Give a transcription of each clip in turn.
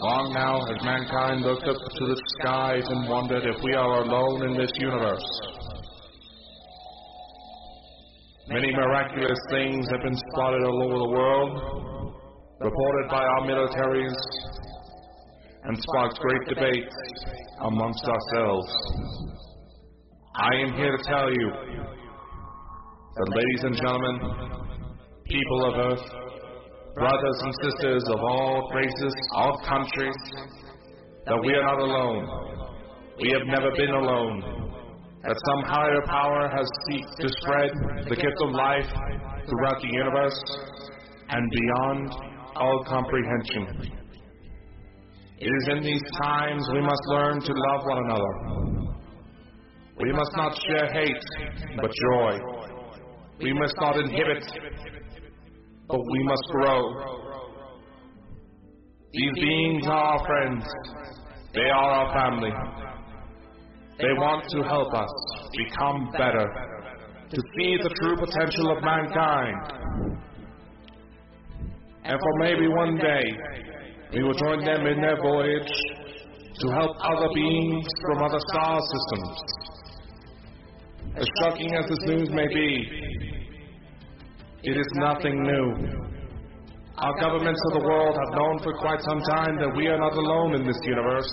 Long now has mankind looked up to the skies and wondered if we are alone in this universe. Many miraculous things have been spotted all over the world, reported by our militaries, and sparked great debates amongst ourselves. I am here to tell you that, ladies and gentlemen, people of Earth, brothers and sisters of all races, all countries, that we are not alone. We have never been alone. That some higher power has sought to spread the gift of life throughout the universe and beyond all comprehension. It is in these times we must learn to love one another. We must not share hate, but joy. We must not inhibit, but we must grow. These beings are our friends. They are our family. They want to help us become better, to see the true potential of mankind. And for maybe one day, we will join them in their voyage to help other beings from other star systems. As shocking as this news may be, it is nothing new. Our governments of the world have known for quite some time that we are not alone in this universe,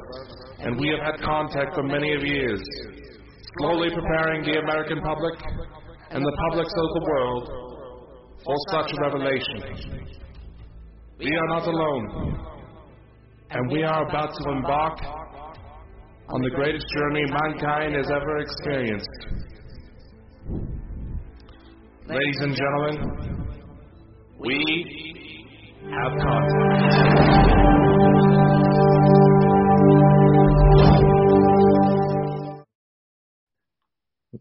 and we have had contact for many years, slowly preparing the American public and the publics of the world for such a revelation. We are not alone, and we are about to embark on the greatest journey mankind has ever experienced. Ladies and gentlemen, we have contact.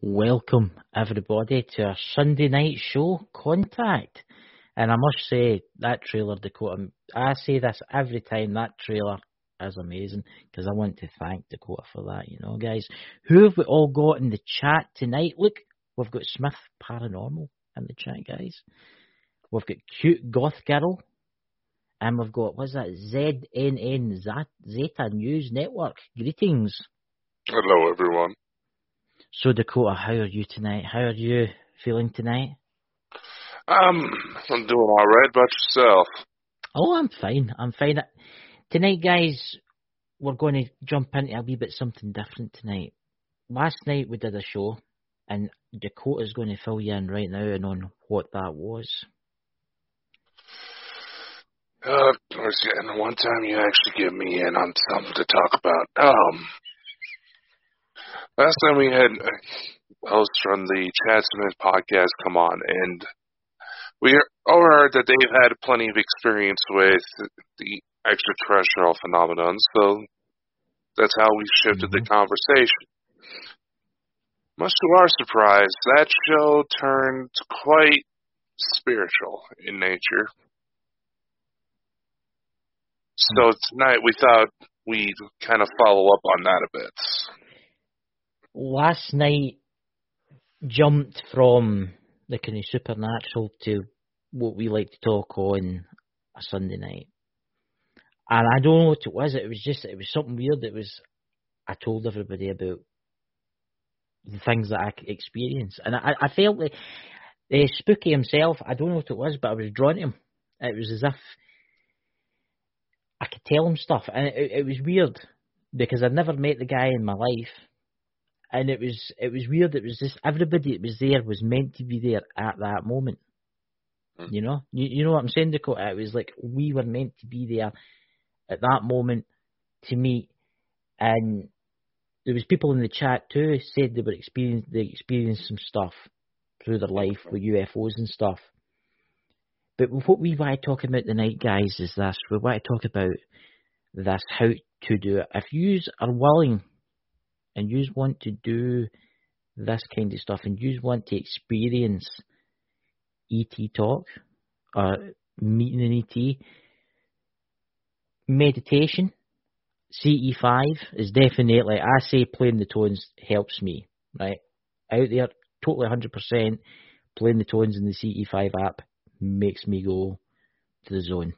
Welcome everybody to our Sunday night show, Contact. And I must say, that trailer, Dakota, I say this every time, that trailer is amazing, because I want to thank Dakota for that, you know, guys. Who have we all got in the chat tonight? Look, we've got Smith Paranormal in the chat, guys. We've got Cute Goth Girl. And we've got, what's that, ZNN, Zeta News Network. Greetings. Hello, everyone. So, Dakota, how are you tonight? How are you feeling tonight? I'm doing all right. About yourself? Oh, I'm fine. Tonight, guys, we're going to jump into a wee bit something different tonight. Last night we did a show, and Dakota's going to fill you in right now on what that was. And one time you actually get me in on something to talk about. Last time we had a host from the Chad Smith podcast come on, and we overheard that they've had plenty of experience with the extraterrestrial phenomenon, so that's how we shifted the conversation. Much to our surprise, that show turned quite spiritual in nature. So tonight we thought we'd kind of follow up on that a bit. Last night jumped from the kind of supernatural to what we like to talk on a Sunday night. And I don't know what it was. It was something weird. I told everybody about the things that I experienced. And I felt like Spooky himself, I don't know what it was, but I was drawn to him. It was as if I could tell him stuff. And it was weird because I'd never met the guy in my life. And it was weird. It was just everybody that was there was meant to be there at that moment. You know? You know what I'm saying, Dakota? It was like we were meant to be there at that moment to meet. And there was people in the chat too who said they experienced some stuff through their life with UFOs and stuff. But what we want to talk about tonight, guys, is this. We want to talk about this, how to do it. If you are willing and you want to do this kind of stuff and you want to experience ET talk or meeting an ET, meditation, CE5 is definitely, I say playing the tones helps me, right? Out there, totally 100%, playing the tones in the CE5 app makes me go to the zone.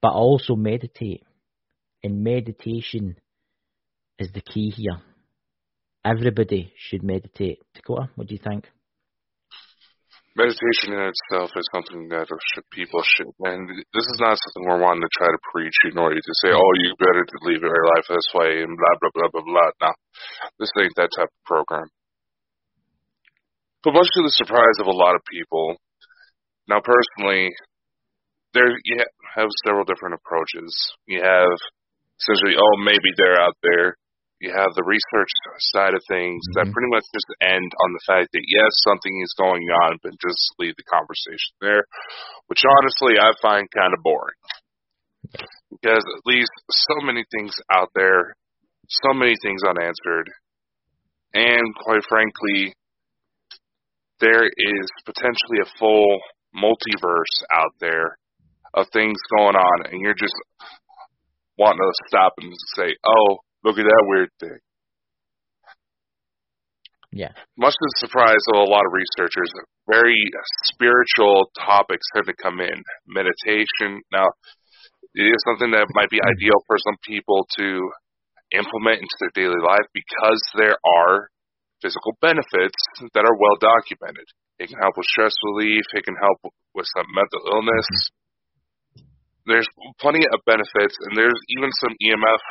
But I also meditate. And meditation is the key here. Everybody should meditate. Dakota, what do you think? Meditation in itself is something that people should, and this is not something we're wanting to try to preach, nor to say, oh, you better to live your life this way, and blah, blah, blah, blah, blah. No, this ain't that type of program. But much to the surprise of a lot of people, now personally, you have several different approaches. You have essentially, oh, maybe they're out there. You have the research side of things that pretty much just end on the fact that, yes, something is going on, but just leave the conversation there, which honestly I find kind of boring. Because at least so many things out there, so many things unanswered, and quite frankly, there is potentially a full multiverse out there of things going on, and you're just wanting to stop and say, oh, look at that weird thing. Yeah. Much to the surprise of a lot of researchers, very spiritual topics tend to come in. Meditation. Now, it is something that might be ideal for some people to implement into their daily life because there are physical benefits that are well documented. It can help with stress relief. It can help with some mental illness. There's plenty of benefits, and there's even some EMF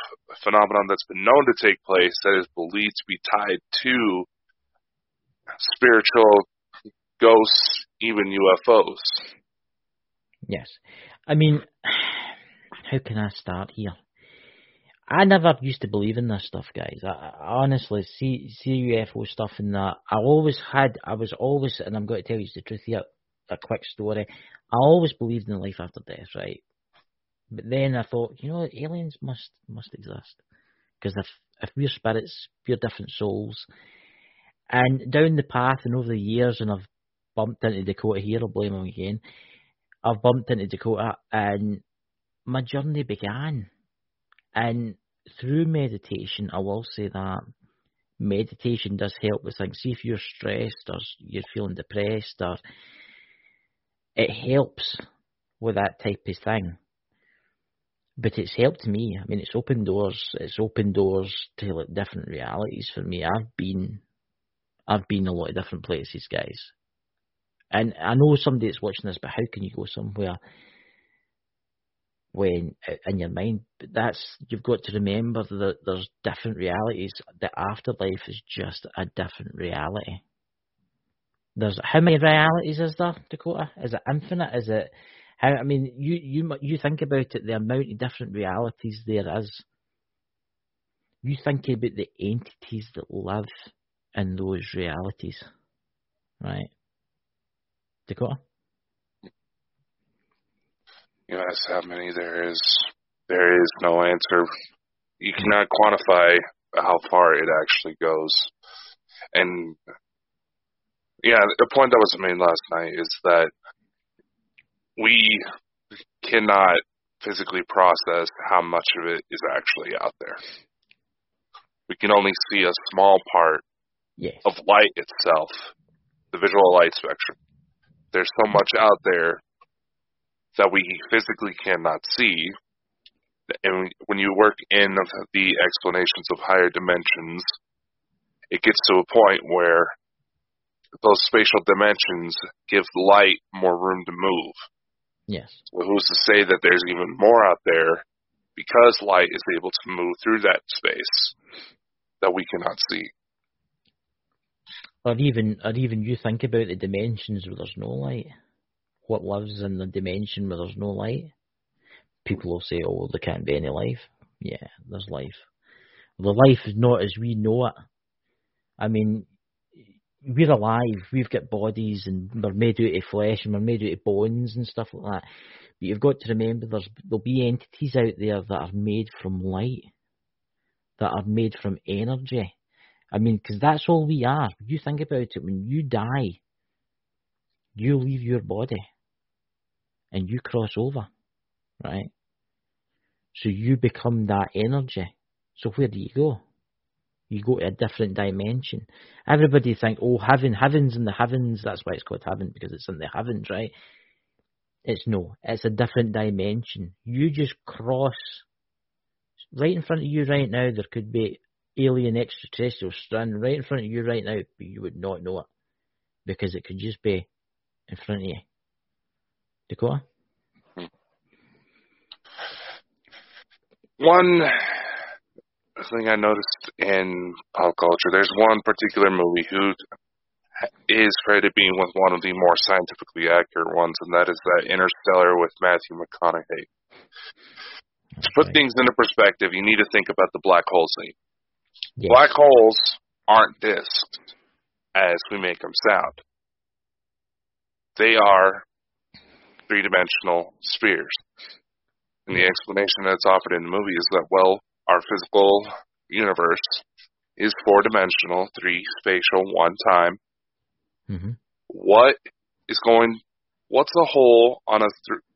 phenomenon that's been known to take place that is believed to be tied to spiritual ghosts, even UFOs. Yes. I mean, how can I start here? I never used to believe in this stuff, guys. I honestly, see UFO stuff and that. I was always, and I'm going to tell you the truth here, a quick story. I always believed in life after death, right? But then I thought, aliens must exist. Because if we're spirits, we're different souls. And down the path and over the years, and I've bumped into Dakota here, I'll blame him again. I've bumped into Dakota, and my journey began. And through meditation, I will say that meditation does help with things. See if you're stressed or you're feeling depressed, or it helps with that type of thing. But it's helped me. I mean, it's opened doors. It's opened doors to like different realities for me. I've been a lot of different places, guys. And I know somebody that's watching this, but how can you go somewhere when in your mind? But you've got to remember that there's different realities. The afterlife is just a different reality. There's how many realities is there, Dakota? Is it infinite? Is it? I mean, you think about it, the amount of different realities there is. You think about the entities that live in those realities, right? Dakota? You ask how many there is no answer. You cannot quantify how far it actually goes. And yeah, the point that was made last night is that we cannot physically process how much of it is actually out there. We can only see a small part of light itself, the visual light spectrum. There's so much out there that we physically cannot see. And when you work in the explanations of higher dimensions, it gets to a point where those spatial dimensions give light more room to move. Yes. Well, who's to say that there's even more out there because light is able to move through that space that we cannot see? Or even you think about the dimensions where there's no light. What lives in the dimension where there's no light? People will say, oh, there can't be any life. Yeah, there's life. The life is not as we know it. I mean, we're alive, we've got bodies, and we're made out of flesh, and we're made out of bones and stuff like that. But you've got to remember there'll be entities out there that are made from light, that are made from energy. I mean, because that's all we are. You think about it, when you die, you leave your body, and you cross over, right? So you become that energy. So where do you go? You go to a different dimension. Everybody think, oh, heaven's in the heavens. That's why it's called heaven, because it's in the heavens, right? It's a different dimension. You just cross right in front of you right now, there could be alien extraterrestrials standing right in front of you right now, but you would not know it because it could just be in front of you. Dakota? One thing I noticed in pop culture, there's one particular movie who is credited being with one of the more scientifically accurate ones, and that is that Interstellar with Matthew McConaughey. To put things into perspective, you need to think about the black hole scene. Yes. Black holes aren't disks, as we make them sound. They are three-dimensional spheres. And the explanation that's offered in the movie is that, well, our physical universe is four-dimensional, three spatial, one time. Mm-hmm. What's a hole on a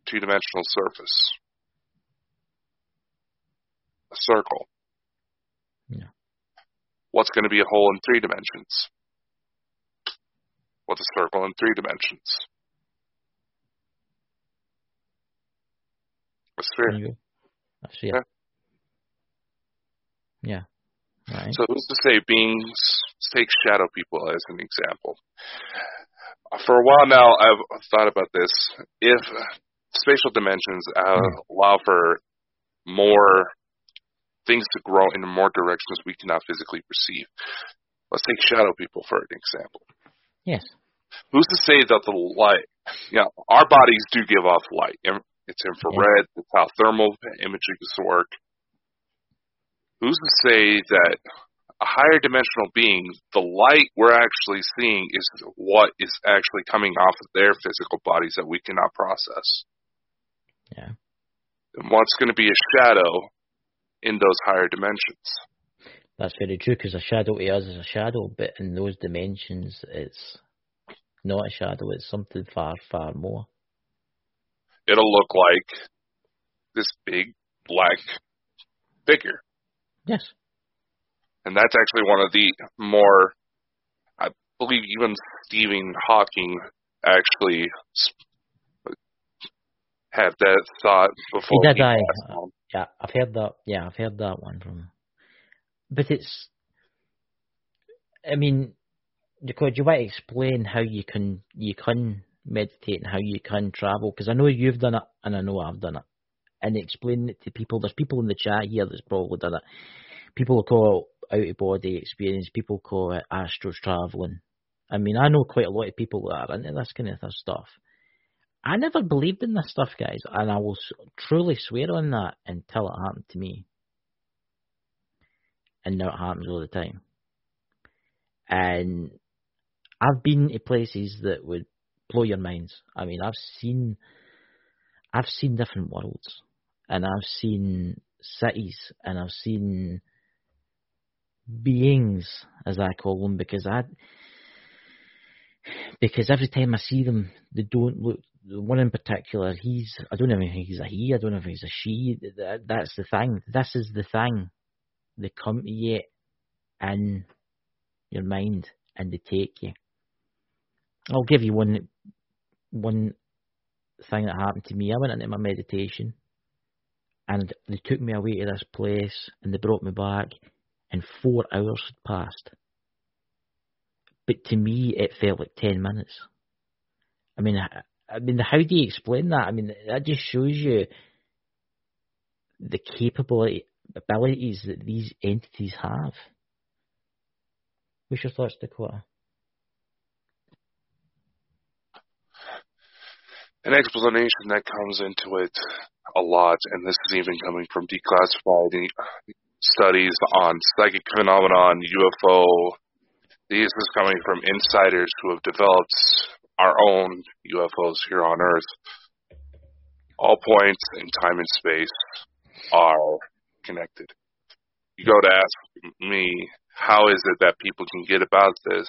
two-dimensional surface? A circle. Yeah. What's going to be a hole in three dimensions? What's a circle in three dimensions? A sphere. A sphere. Yeah. Right. So who's to say beings, take shadow people as an example. For a while now, I've thought about this. If spatial dimensions allow for more things to grow in more directions we cannot physically perceive. Let's take shadow people for an example. Yes. Who's to say that the light, our bodies do give off light. It's infrared, It's how thermal imaging work. Who's to say that a higher dimensional being, the light we're actually seeing is what is actually coming off of their physical bodies that we cannot process? Yeah. And what's going to be a shadow in those higher dimensions? That's very true, because a shadow to us is a shadow, but in those dimensions, it's not a shadow, it's something far, far more. It'll look like this big black figure. Yes. And that's actually one of the more, I believe even Stephen Hawking actually had that thought before. He did, yeah, I've heard that. Yeah, I've heard that one from him. But it's, I mean, because you want to explain how you can meditate and how you can travel, because I know you've done it and I know I've done it, and explain it to people. There's people in the chat here that's probably done it. People call it out-of-body experience. People call it astral traveling. I mean, I know quite a lot of people that are into this kind of stuff. I never believed in this stuff, guys, and I will truly swear on that until it happened to me. And now it happens all the time. And I've been to places that would blow your minds. I mean, I've seen different worlds, and I've seen cities, and I've seen beings, as I call them, because every time I see them, they don't look. The one in particular, I don't know if he's a he, I don't know if he's a she. That's the thing. This is the thing. They come to you in your mind and they take you. I'll give you one thing that happened to me. I went into my meditation and they took me away to this place and they brought me back and 4 hours had passed. But to me, it felt like 10 minutes. I mean, how do you explain that? I mean, that just shows you the abilities that these entities have. What's your thoughts, Dakota? An explanation that comes into it a lot, and this is even coming from declassified studies on psychic phenomenon, UFO. This is coming from insiders who have developed our own UFOs here on Earth. All points in time and space are connected. You go to ask me, how is it that people can get about this?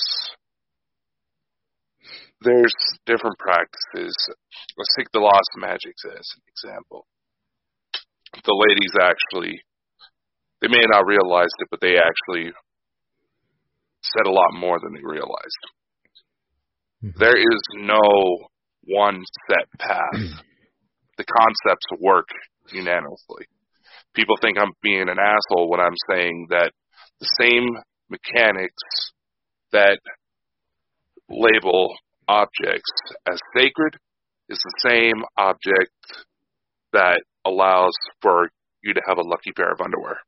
There's different practices. Let's take the lost magics as an example. The ladies actually, they may not realize it, but they actually said a lot more than they realized. Mm-hmm. There is no one set path. The concepts work unanimously. people think I'm being an asshole when I'm saying that the same mechanics that label objects as sacred is the same object that allows for you to have a lucky pair of underwear.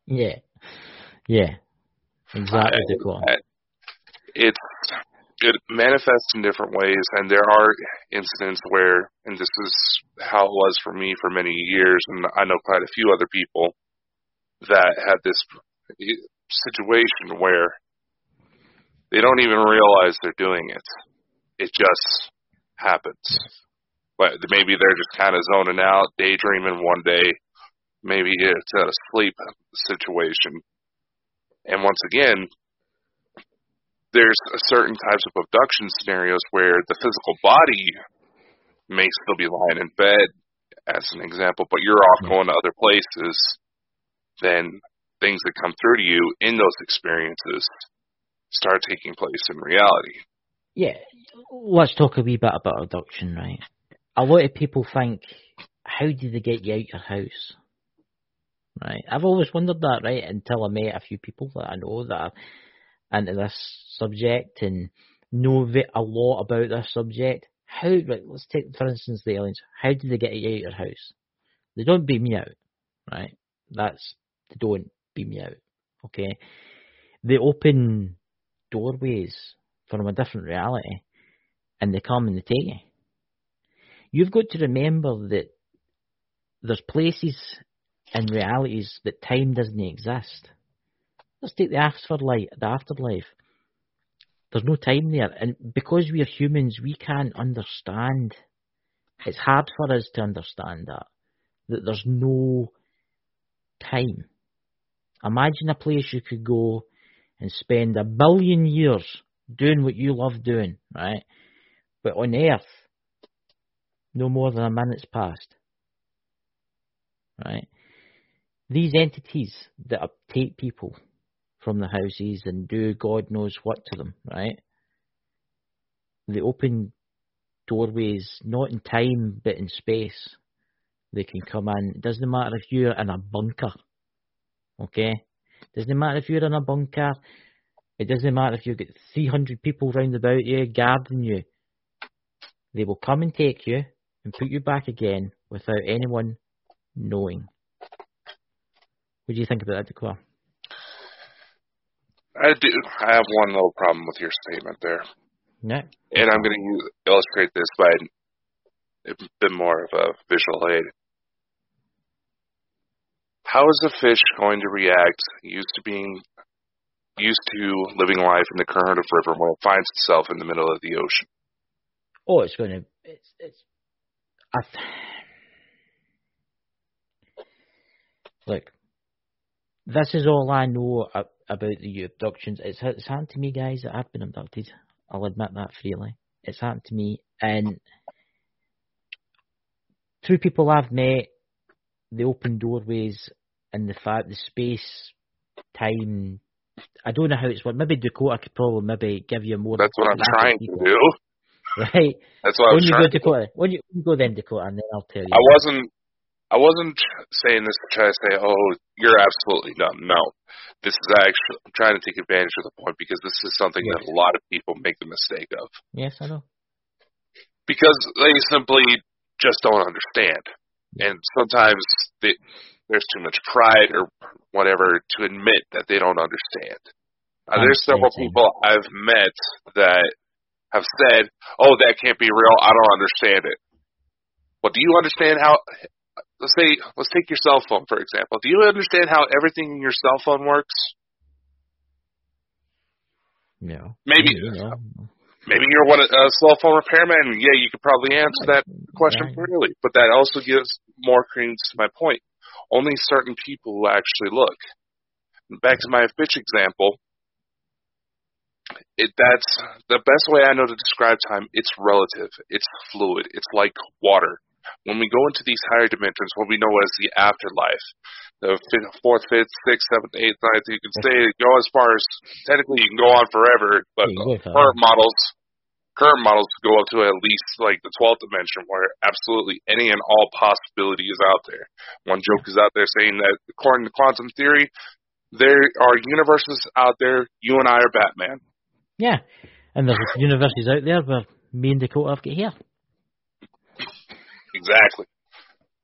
Yeah. Exactly. It manifests in different ways, and there are incidents where, and this is how it was for me for many years, and I know quite a few other people that had this situation where they don't even realize they're doing it. It just happens. But maybe they're just kind of zoning out, daydreaming one day. Maybe it's a sleep situation. And once again, there's certain types of abduction scenarios where the physical body may still be lying in bed, as an example, but you're off going to other places. Then things that come through to you in those experiences start taking place in reality. Yeah, let's talk a wee bit about abduction, right? A lot of people think, how do they get you out your house? Right? I've always wondered that, right, until I met a few people that I know that are into this subject and know a lot about this subject. How, right, let's take, for instance, the aliens. How do they get you out your house? They don't beam you out, right? They don't beam you out, okay? They open doorways from a different reality, and they come and they take you. You've got to remember that there's places and realities that time doesn't exist. Let's take the afterlife. There's no time there, and because we are humans, we can't understand. It's hard for us to understand that there's no time. Imagine a place you could go and spend 1 billion years doing what you love doing, right? But on Earth, no more than a minute's passed, right? These entities that take people from the houses and do God knows what to them, right? They open doorways, not in time, but in space. They can come in. It doesn't matter if you're in a bunker, okay? It doesn't matter if you're in a bunker. It doesn't matter if you've got 300 people round about you, guarding you. They will come and take you and put you back again without anyone knowing. What do you think about that, Dakota? I do. I have one little problem with your statement there. Yeah. And I'm going to illustrate this by a bit more of a visual aid. How is a fish going to react used to living life in the current of river when it finds itself in the middle of the ocean? Oh, it's going to... Look, this is all I know about the abductions. It's happened to me, guys, that I've been abducted. I'll admit that freely. It's happened to me. And through people I've met, the open doorways and the fact, the space, time, I don't know how it's worked. Maybe Dakota could probably maybe give you more... That's what I'm trying to do. Right? That's what I'm trying to do. Dakota, when you go then, Dakota, and then I'll tell you. I wasn't saying this to try to say, oh, you're absolutely dumb. No. This is actually, I'm trying to take advantage of the point because this is something that a lot of people make the mistake of. Yes, I know. Because they simply just don't understand. And sometimes there's too much pride or whatever to admit that they don't understand. There's several people I've met that have said, oh, that can't be real, I don't understand it. Well, do you understand how... Let's take your cell phone, for example. Do you understand how everything in your cell phone works? No. Maybe you're a cell phone repairman, and yeah, you could probably answer that question clearly. But that also gives more credence to my point. Only certain people who actually look. Back to my fish example, that's the best way I know to describe time. It's relative. It's fluid. It's like water. When we go into these higher dimensions, what we know as the afterlife, the fourth, fifth, sixth, seventh, eighth, ninth, you can go as far as, technically you can go on forever, but current models current models go up to at least like the 12th dimension, where absolutely any and all possibility is out there. One joke is out there saying that according to quantum theory, there are universes out there. You and I are Batman. Yeah, and there's universes out there where me and Dakota have got here. Exactly.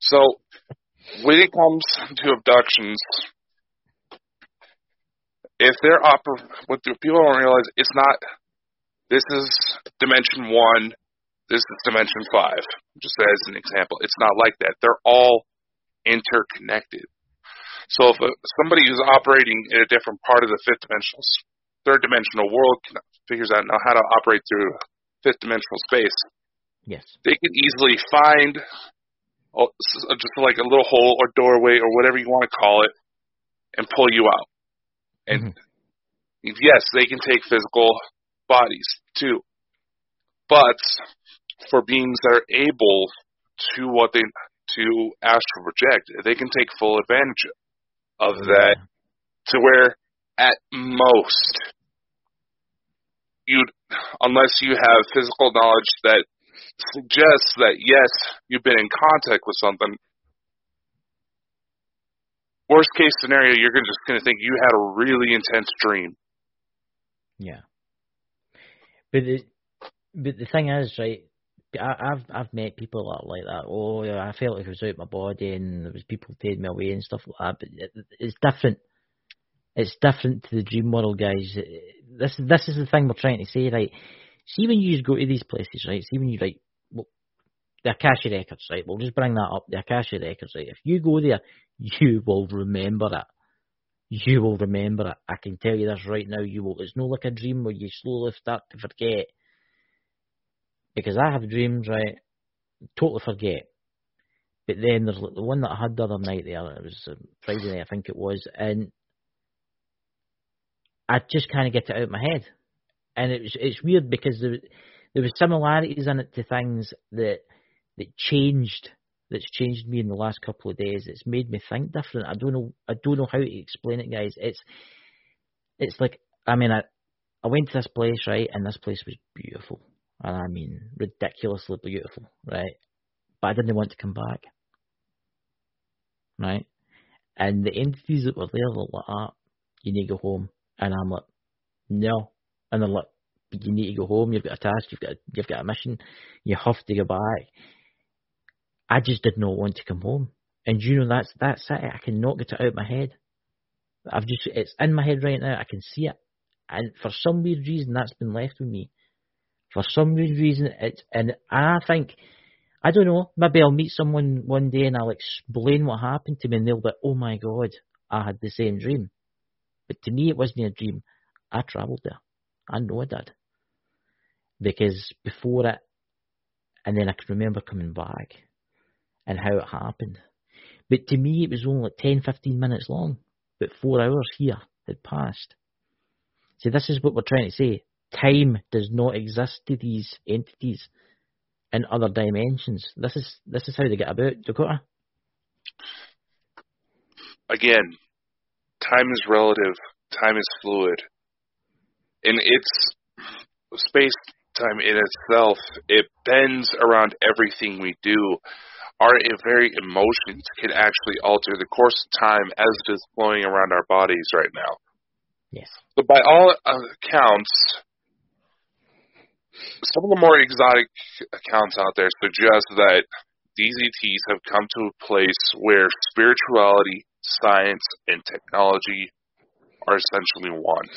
So, when it comes to abductions, if they're what people don't realize, it's not. This is dimension 1. This is dimension 5. Just as an example, it's not like that. They're all interconnected. So if somebody who's operating in a different part of the third dimensional world figures out how to operate through fifth dimensional space, yes, they can easily find just like a little hole or doorway or whatever you want to call it and pull you out. And yes, they can take physical bodies too, but for beings that are able to astral project, they can take full advantage of that, to where at most unless you have physical knowledge that suggests that yes, you've been in contact with something, worst case scenario, you're just going to think you had a really intense dream. Yeah. But the thing is, right, I've met people that are like that. Oh, I felt like I was out of my body and there was people taking me away and stuff like that. But it's different. It's different to the dream world, guys. This is the thing we're trying to say, right? See when you go to these places, right? See when you, like, well, the Akasha Records, right? We'll just bring that up, the Akasha Records, right? If you go there, you will remember it. You will remember it. I can tell you this right now, you will. It's not like a dream where you slowly start to forget. Because I have dreams, right? Totally forget. But then there's like the one that I had the other night there. It was Friday night, I think it was. And I just kind of get it out of my head. And it's weird because there was similarities in it to things that changed. That's changed me in the last couple of days. It's made me think different. I don't know how to explain it, guys. It's like, I mean, I went to this place, right, and this place was beautiful. And I mean, ridiculously beautiful, right? But I didn't want to come back, right? And the entities that were there were like, you need to go home. And I'm like, no. And they're like, you need to go home. You've got a task. You've got a mission. You have to go back. I just did not want to come home. And you know, that's it. I cannot get it out of my head. It's in my head right now. I can see it. And for some weird reason, that's been left with me. For some weird reason, and I think, I don't know, maybe I'll meet someone one day and I'll explain what happened to me and they'll be, oh my God, I had the same dream. But to me, it wasn't a dream. I travelled there. I know I did. Because before it, and then I can remember coming back and how it happened. But to me, it was only like 10, 15 minutes long. But 4 hours here had passed. See, this is what we're trying to say. Time does not exist to these entities in other dimensions. This is how they get about, Dakota. Again, time is relative. Time is fluid. And it's space-time in itself. It bends around everything we do. Our very emotions can actually alter the course of time as it is flowing around our bodies right now. Yes. So by all accounts, some of the more exotic accounts out there suggest that these ETs have come to a place where spirituality, science, and technology are essentially one.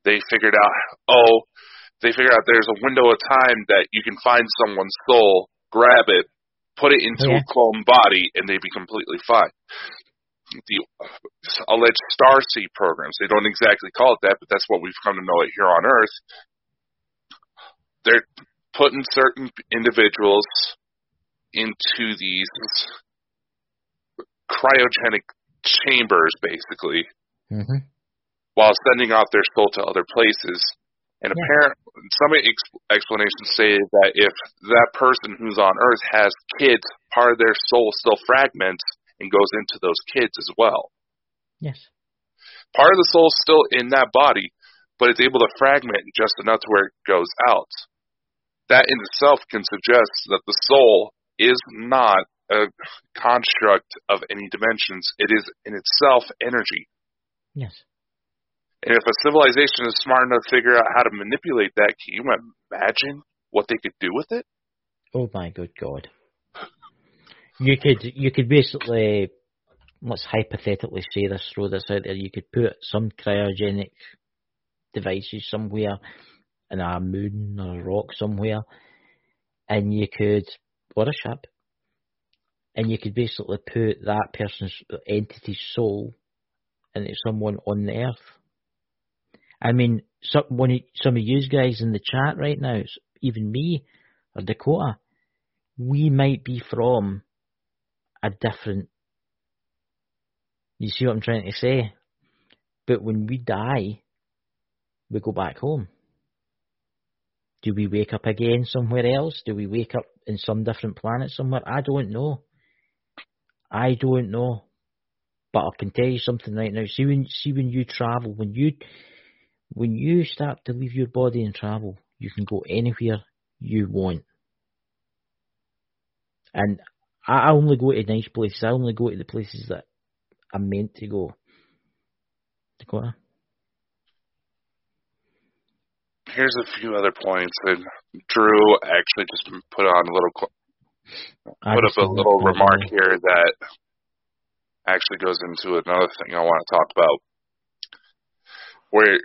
They figured out there's a window of time that you can find someone's soul, grab it, put it into a clone body, and they'd be completely fine. The alleged starseed programs, they don't exactly call it that, but that's what we've come to know it here on Earth. They're putting certain individuals into these cryogenic chambers, basically, while sending off their soul to other places. And apparently, some explanations say that if that person who's on Earth has kids, part of their soul still fragments and goes into those kids as well. Yes. Part of the soul's still in that body, but it's able to fragment just enough to where it goes out. That in itself can suggest that the soul is not a construct of any dimensions. It is in itself energy. Yes. And if a civilization is smart enough to figure out how to manipulate that, can you imagine what they could do with it? Oh my good God. You could basically, let's hypothetically say this, throw this out there, you could put some cryogenic devices somewhere in a moon or a rock somewhere, and you could, or a ship, and you could basically put that person's entity's soul into someone on the earth. I mean, some of you guys in the chat right now, even me or Dakota, we might be from a different, you see what I'm trying to say? But when we die, we go back home. Do we wake up again somewhere else? Do we wake up in some different planet somewhere? I don't know. But I can tell you something right now. See when you travel, when you start to leave your body and travel, you can go anywhere you want. And I only go to nice places. I only go to the places that I'm meant to go. Dakota? Here's a few other points, and Drew actually just put on a little remark here that actually goes into another thing I want to talk about, where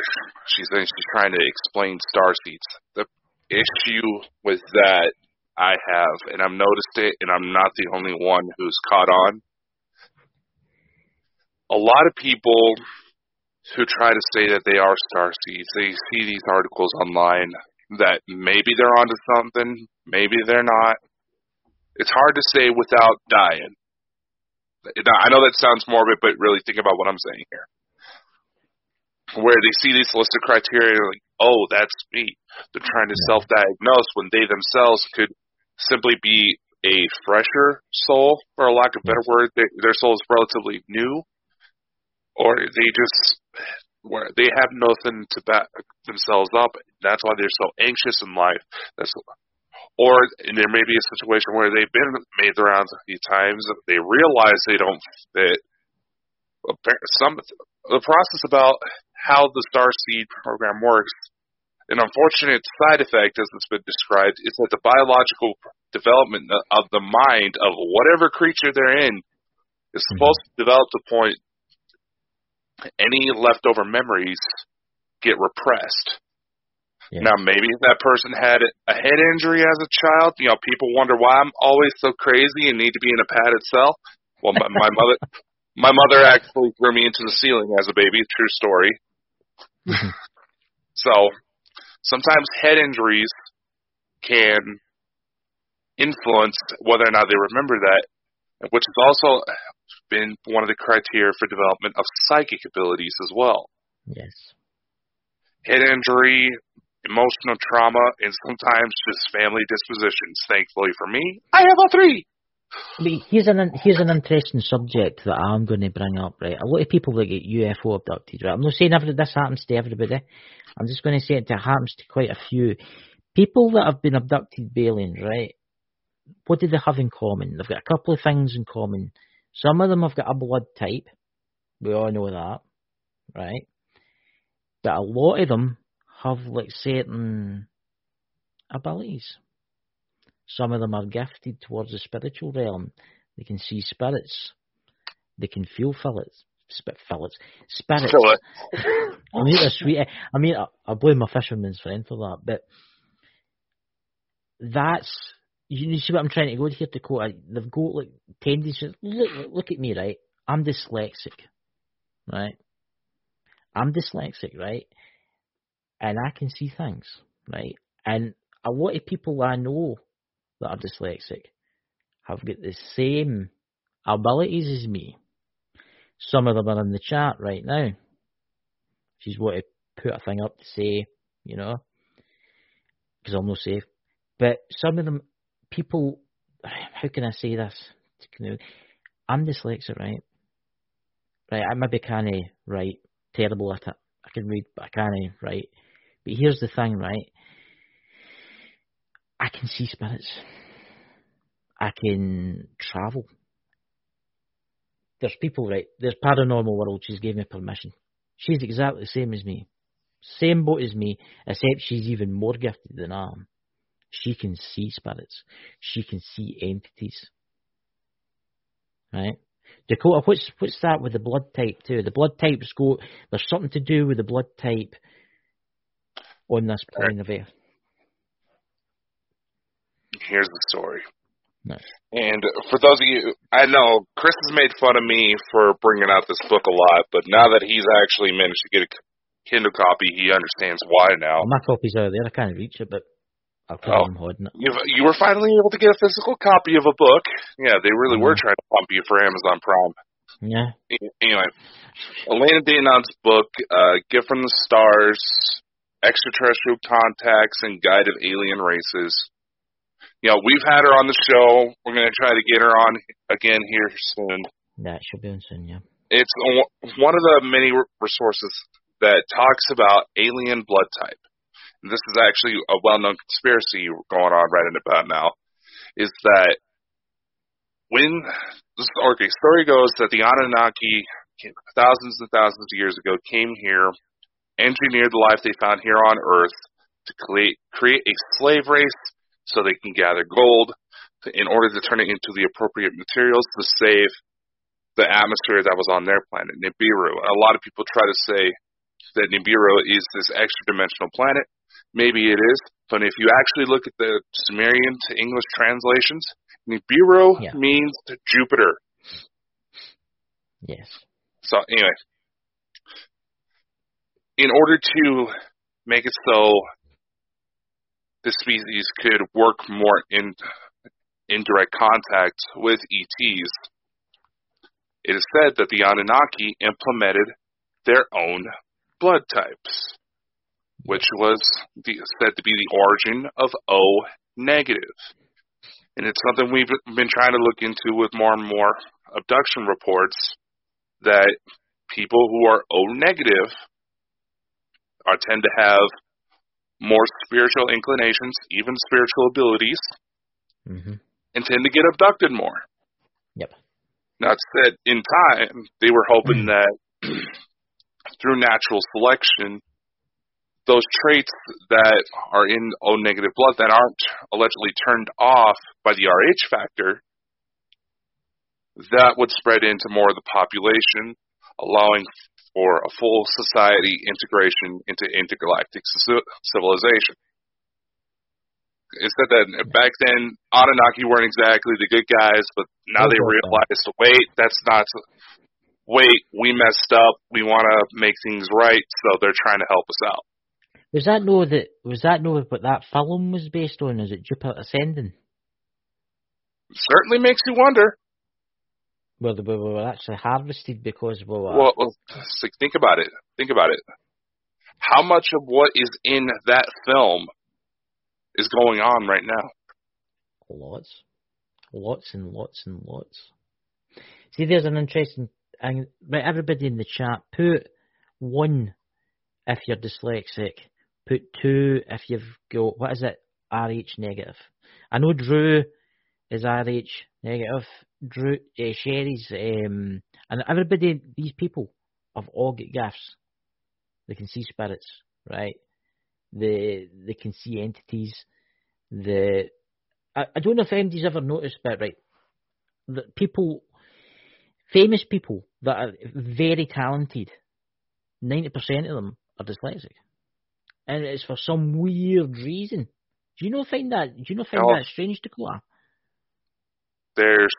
she's trying to explain starseeds. The issue with that I have, and I've noticed it, and I'm not the only one who's caught on. A lot of people who try to say that they are starseeds, they see these articles online that maybe they're onto something, maybe they're not. It's hard to say without dying. I know that sounds morbid, but really think about what I'm saying here. Where they see these list of criteria, like, oh, that's me. They're trying to self-diagnose when they themselves could simply be a fresher soul, for a lack of a better word. Their soul is relatively new, or they have nothing to back themselves up. That's why they're so anxious in life. Or there may be a situation where they've made the rounds a few times, they realize they don't fit. The process about how the Starseed program works, an unfortunate side effect, as it's been described, is that the biological development of the mind of whatever creature they're in is supposed to develop to the point any leftover memories get repressed. Yeah. Now, maybe if that person had a head injury as a child, people wonder why I'm always so crazy and need to be in a padded cell. Well, my mother actually threw me into the ceiling as a baby. True story. So, sometimes head injuries can influence whether or not they remember that, which has also been one of the criteria for development of psychic abilities as well. Yes. Head injury, emotional trauma, and sometimes just family dispositions. Thankfully for me, I have all three. Here's an interesting subject that I'm going to bring up, right? A lot of people that get UFO abducted, right? I'm not saying this happens to everybody. I'm just going to say it happens to quite a few. People that have been abducted by aliens, right? What do they have in common? They've got a couple of things in common. Some of them have got a blood type. We all know that, right? But a lot of them have certain abilities. Some of them are gifted towards the spiritual realm. They can see spirits. They can feel spirits. I mean, they're sweet. I mean, I blame my fisherman's friend for that, but that's, you see what I'm trying to go here, Dakota? They've got tendencies. Look at me, right? I'm dyslexic, right? Right? And I can see things, right? And a lot of people I know that are dyslexic have got the same abilities as me. Some of them are in the chat right now. She's want to put a thing up to say, because I'm not safe. But some of them, people, how can I say this? I'm dyslexic, right? Right, I maybe can't write terrible at it. I can read, but I can't write. But here's the thing, right? I can see spirits. I can travel. There's people, right? There's Paranormal World. She's gave me permission. She's exactly the same as me. Same boat as me, except she's even more gifted than I am. She can see spirits. She can see entities. Right? Dakota, what's that with the blood type too? The blood types go. There's something to do with the blood type on this plane of Earth. Here's the story. No. And for those of you, I know Chris has made fun of me for bringing out this book a lot, but now that he's actually managed to get a Kindle copy, he understands why now. Well, my copy's out there. I can't reach it, but I'll tell him holding it. You were finally able to get a physical copy of a book. Yeah, they really were trying to pump you for Amazon Prime. Yeah. Anyway, Elena Danon's book, Gift from the Stars, Extraterrestrial Contacts, and Guide of Alien Races. You know, we've had her on the show. We're going to try to get her on again here soon. That should be on soon, yeah. It's one of the many resources that talks about alien blood type. And this is actually a well-known conspiracy going on right about now, is that when the story goes that the Anunnaki, thousands and thousands of years ago, came here, engineered the life they found here on Earth to create a slave race so they can gather gold in order to turn it into the appropriate materials to save the atmosphere that was on their planet, Nibiru. A lot of people try to say that Nibiru is this extra-dimensional planet. Maybe it is, but if you actually look at the Sumerian to English translations, Nibiru means Jupiter. Yes. So anyway, in order to make it so the species could work more in direct contact with ETs, it is said that the Anunnaki implemented their own blood types, which was said to be the origin of O negative. And it's something we've been trying to look into with more and more abduction reports, that people who are O negative tend to have more spiritual inclinations, even spiritual abilities, and tend to get abducted more. Yep. Now, it's said in time, they were hoping that through natural selection, those traits that are in O negative blood that aren't allegedly turned off by the RH factor, that would spread into more of the population, allowing for a full society integration into intergalactic civilization. It said that back then, Anunnaki weren't exactly the good guys, but now they realized, we messed up, we want to make things right, so they're trying to help us out. Was that what that film was based on? Is it Jupiter Ascending? Certainly makes you wonder. Where they were actually harvested because Well, think about it. Think about it. How much of what is in that film is going on right now? Lots and lots and lots. See, there's an interesting... Right, everybody in the chat, put 1 if you're dyslexic. Put 2 if you've got, what is it, RH negative. I know Drew is RH negative. Drew, Sherry's, and everybody, these people have all got gifts. They can see spirits, right? They can see entities. I don't know if anybody's ever noticed, but right, that people, famous people that are very talented, 90% of them are dyslexic, and it's for some weird reason. Do you not find that strange, Dakota? There's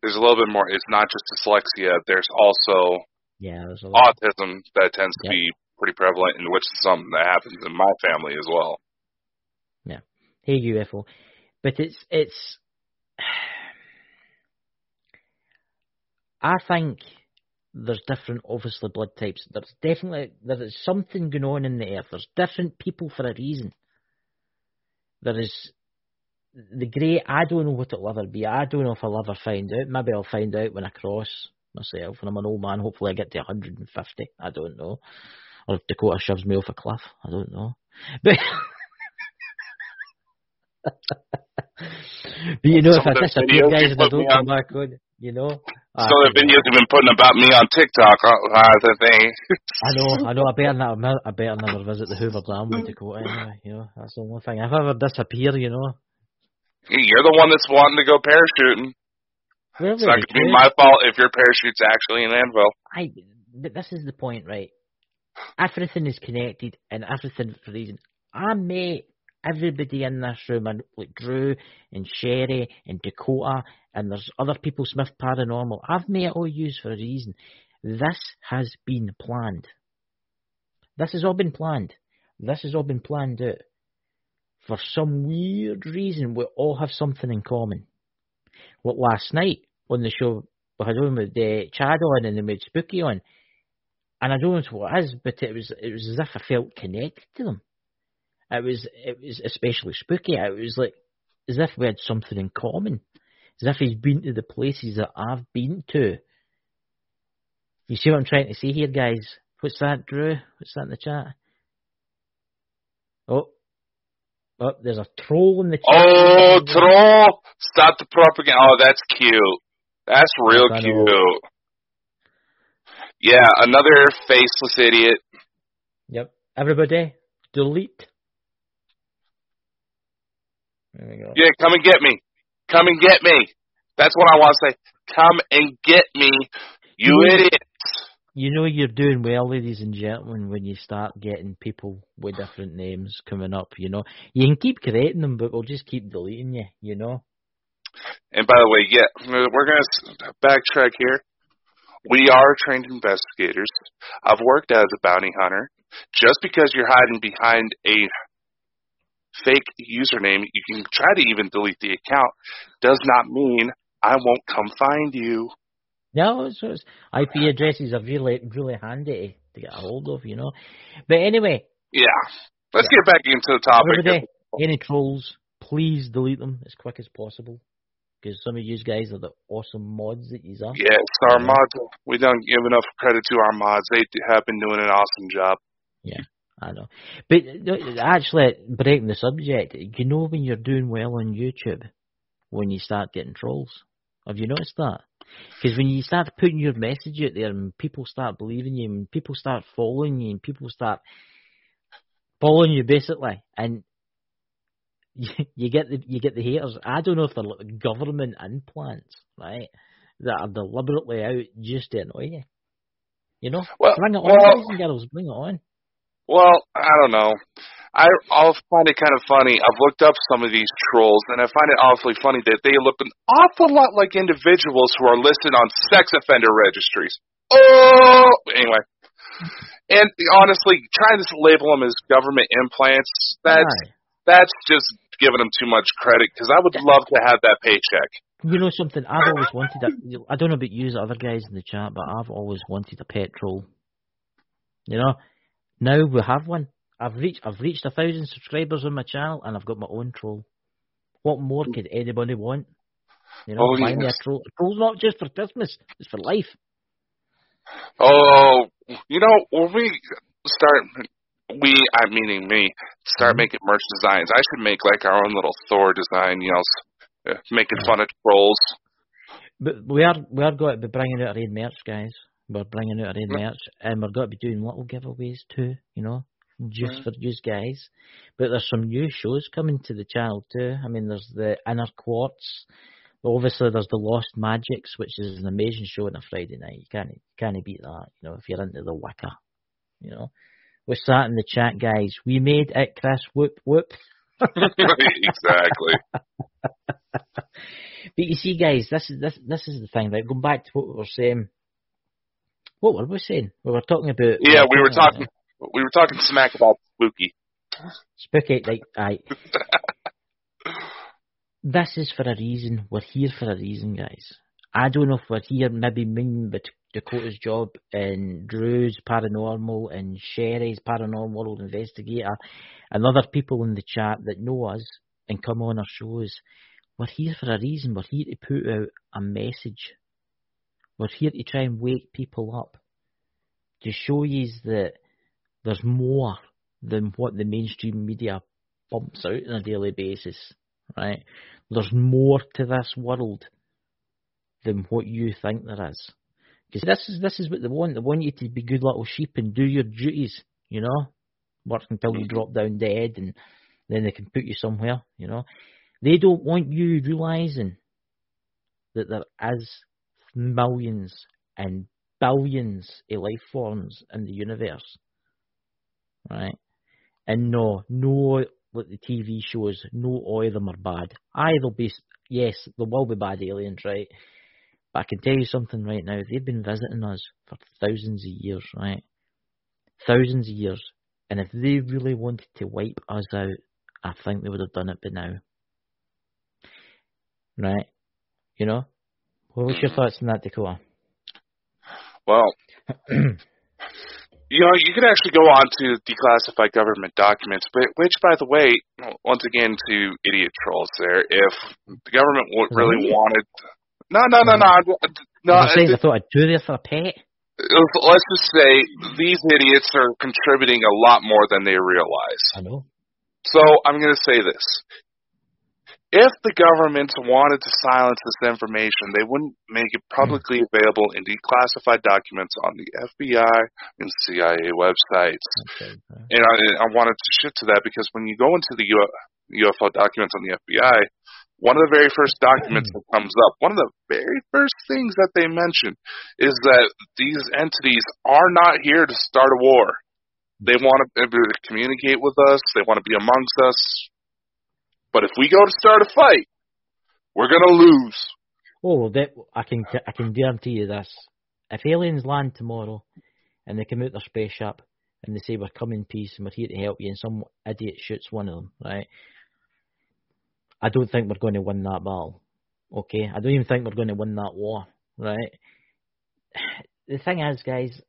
a little bit more. It's not just dyslexia. There's also there's a lot. autism that tends to be pretty prevalent, and which is something that happens in my family as well. Yeah. Hey, UFO. But it's. I think there's different, obviously, blood types. There is something going on in the earth. There's different people for a reason. There is the grey. I don't know what it'll ever be. I don't know if I'll ever find out. Maybe I'll find out when I cross myself, and I'm an old man. Hopefully I get to 150. I don't know. Or if Dakota shoves me off a cliff. I don't know. But, but you know, if I disappear, guys, and I don't come back on, you know. So the videos you've been putting about me on TikTok are the thing. I know. I better never visit the Hoover Dam with Dakota anyway. You know, that's the only thing. If I ever disappear, you know. You're the one that's wanting to go parachuting. It's not going to be my fault if your parachute's actually an anvil. But this is the point, right? Everything is connected, and everything for a reason. I met everybody in this room, like Drew and Sherry and Dakota, and there's other people, Smith Paranormal. I've met all yous for a reason. This has been planned. This has all been planned. This has all been planned out. For some weird reason, we all have something in common. Well, last night on the show, we had on with Chad on, and then we had Spooky on. And I don't know what it is, but it was as if I felt connected to them. It was especially Spooky. It was like as if we had something in common. As if he's been to the places that I've been to. You see what I'm trying to say here, guys? What's that, Drew? What's that in the chat? Oh, there's a troll in the chat. Oh, troll! Stop the propaganda. Oh, that's cute. That's real cute. Yeah, another faceless idiot. Yep. Everybody, delete. There we go. Yeah, come and get me. Come and get me. That's what I want to say. Come and get me, you idiots. You know you're doing well, ladies and gentlemen, when you start getting people with different names coming up, you know. You can keep creating them, but we'll just keep deleting you, you know. And by the way, yeah, we're going to backtrack here. We are trained investigators. I've worked as a bounty hunter. Just because you're hiding behind a fake username, you can try to even delete the account, does not mean I won't come find you. No, it's IP addresses are really, really handy to get a hold of, you know. But anyway. Yeah. Let's get back into the topic. Everybody, any trolls, please delete them as quick as possible. Because some of you guys are the awesome mods that you are. Yeah, it's our mods. We don't give enough credit to our mods. They have been doing an awesome job. Yeah, I know. But actually, breaking the subject, you know when you're doing well on YouTube, when you start getting trolls? Have you noticed that? Because when you start putting your message out there and people start believing you and people start following you and people start following you basically, and you get the haters. I don't know if they're like government implants, right, that are deliberately out just to annoy you. You know? Bring it on, boys and girls, bring it on. Well, I don't know. I'll find it kind of funny. I've looked up some of these trolls, and I find it awfully funny that they look an awful lot like individuals who are listed on sex offender registries. Oh! Anyway. And honestly, trying to label them as government implants, that's just giving them too much credit, because I would love to have that paycheck. You know something? I've always wanted I don't know about you, other guys in the chat, but I've always wanted a pet troll. You know? Now we have one. I've reached 1,000 subscribers on my channel, and I've got my own troll. What more could anybody want? You know, buy me a troll. A troll's not just for Christmas; it's for life. Oh, you know, when we start, meaning me, start making merch designs, I should make like our own little Thor design. You know, making fun of trolls. But we are going to be bringing out our own merch, guys. We're bringing out our own merch, and we're going to be doing little giveaways too. You know. Just for you guys. But there's some new shows coming to the channel too. I mean, there's the Inner Quartz. Obviously, there's the Lost Magics, which is an amazing show on a Friday night. You can't beat that, you know, if you're into the Wicca. You know. What's that in the chat, guys? We made it, Chris. Whoop, whoop. Exactly. But you see, guys, this is the thing, right? Going back to what we were saying. What were we saying? We were talking about... Yeah, we were talking smack about Spooky. Spooky, right. This is for a reason. We're here for a reason, guys. I don't know if we're here, maybe me with Dakota's job and Drew's Paranormal and Sherry's Paranormal World Investigator and other people in the chat that know us and come on our shows. We're here for a reason. We're here to put out a message. We're here to try and wake people up, to show you that there's more than what the mainstream media pumps out on a daily basis, right? There's more to this world than what you think there is. Because this is what they want. They want you to be good little sheep and do your duties, you know? Work until you drop down dead and then they can put you somewhere, you know? They don't want you realising that there is millions and billions of life forms in the universe, right? And no, like the TV shows, no all of them are bad. Yes, there will be bad aliens, right? But I can tell you something right now, they've been visiting us for thousands of years, right? Thousands of years. And if they really wanted to wipe us out, I think they would have done it by now. Right? You know? What's your thoughts on that, Dakota? Well, you know, you could actually go on to declassified government documents, which, by the way, once again, to idiot trolls there, if the government really wanted... No. I thought I'd do this for a pet. Let's just say these idiots are contributing a lot more than they realize. I know. So I'm going to say this. If the government wanted to silence this information, they wouldn't make it publicly available in declassified documents on the FBI and CIA websites. Okay. And I wanted to shift to that because when you go into the UFO documents on the FBI, one of the very first documents that comes up, one of the very first things that they mention is that these entities are not here to start a war. They want to communicate with us. They want to be amongst us. But if we go to start a fight, we're going to lose. Oh, I can guarantee you this. If aliens land tomorrow and they come out their spaceship and they say we're coming in peace and we're here to help you and some idiot shoots one of them, right? I don't think we're going to win that battle. Okay? I don't even think we're going to win that war, right? The thing is, guys,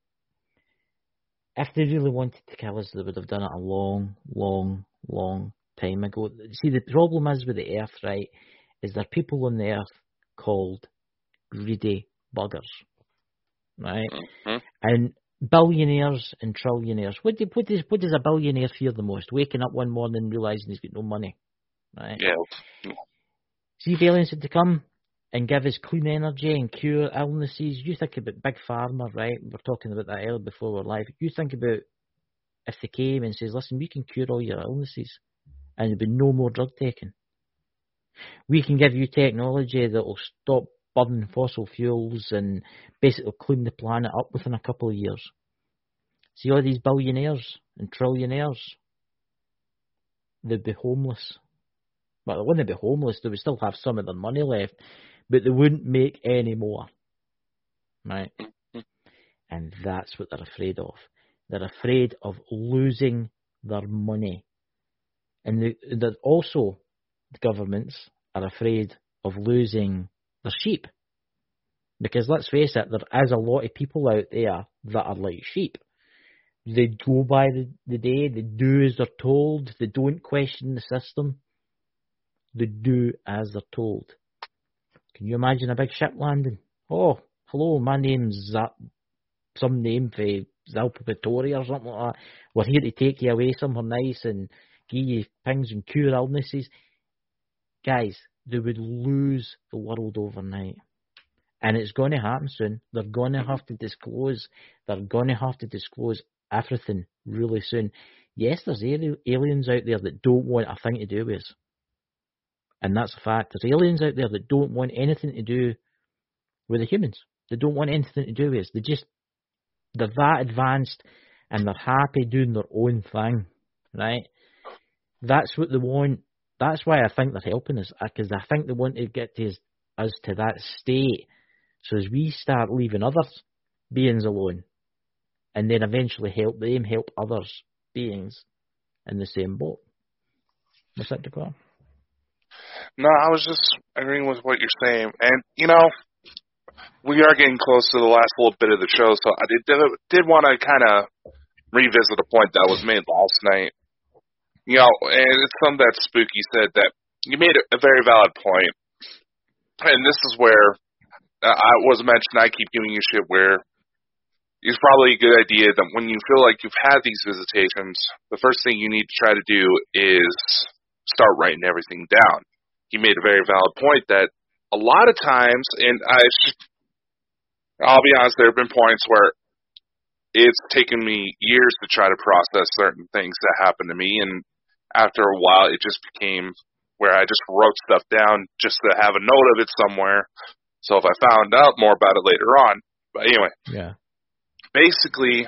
if they really wanted to kill us, they would have done it a long, long, long time ago. See, the problem is with the Earth, right, is there are people on the Earth called greedy buggers, right? Mm-hmm. And billionaires and trillionaires. What does a billionaire fear the most? Waking up one morning and realising he's got no money, right? Yeah. See, if aliens had to come and give us clean energy and cure illnesses, you think about Big Pharma, right? We were talking about that earlier before we were live. You think about if they came and says, listen, we can cure all your illnesses and there'll be no more drug taking. We can give you technology that will stop burning fossil fuels and basically clean the planet up within a couple of years. See, all these billionaires and trillionaires, they'd be homeless. Well, they wouldn't be homeless, they would still have some of their money left, but they wouldn't make any more. Right? And that's what they're afraid of. They're afraid of losing their money. And they're also, the governments are afraid of losing their sheep. Because let's face it, there is a lot of people out there that are like sheep. They go by the day, they do as they're told, they don't question the system. They do as they're told. Can you imagine a big ship landing? Oh, hello, my name's some name for Zalpa Victoria or something like that. We're here to take you away somewhere nice and give you things and cure illnesses. Guys, they would lose the world overnight. And it's going to happen soon. They're going to have to disclose. They're going to have to disclose everything really soon. Yes, there's aliens out there that don't want a thing to do with us. And that's a fact. There's aliens out there that don't want anything to do with the humans. They don't want anything to do with us. They're that advanced and they're happy doing their own thing, right? That's what they want. That's why I think they're helping us, because I think they want to get us to that state. So as we start leaving other beings alone, and then eventually help other beings in the same boat. What's that, Dakota? No, I was just agreeing with what you're saying. And, you know, we are getting close to the last little bit of the show, so I did want to kind of revisit a point that was made last night. You know, and it's something that Spooky said that you made a very valid point. And this is where I was mentioned, I keep giving you shit where it's probably a good idea that when you feel like you've had these visitations, the first thing you need to try to do is start writing everything down. He made a very valid point that a lot of times, and I'll be honest, there have been points where it's taken me years to try to process certain things that happened to me, and after a while, it just became where I just wrote stuff down just to have a note of it somewhere, so if I found out more about it later on. But anyway, basically,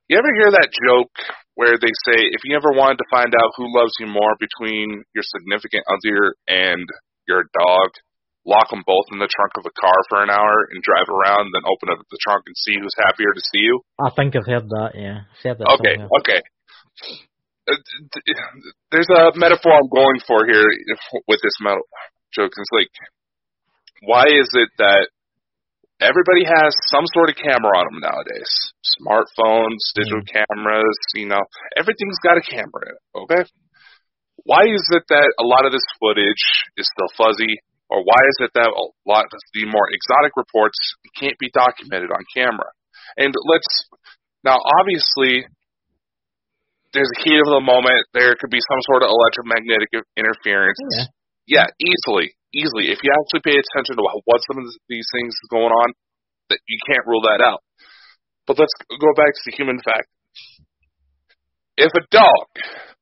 you ever hear that joke where they say, if you ever wanted to find out who loves you more between your significant other and your dog, lock them both in the trunk of a car for an hour and drive around, then open up the trunk and see who's happier to see you? I think I've heard that, yeah. I've heard that Okay. There's a metaphor I'm going for here with this joke. It's like, why is it that everybody has some sort of camera on them nowadays? Smartphones, digital cameras, everything's got a camera in it, okay? Why is it that a lot of this footage is still fuzzy? Or why is it that a lot of the more exotic reports can't be documented on camera? And now obviously, there's a heat of the moment. There could be some sort of electromagnetic interference. Yeah, easily. If you actually pay attention to what some of these things is going on, that you can't rule that out. But let's go back to the human fact. If a dog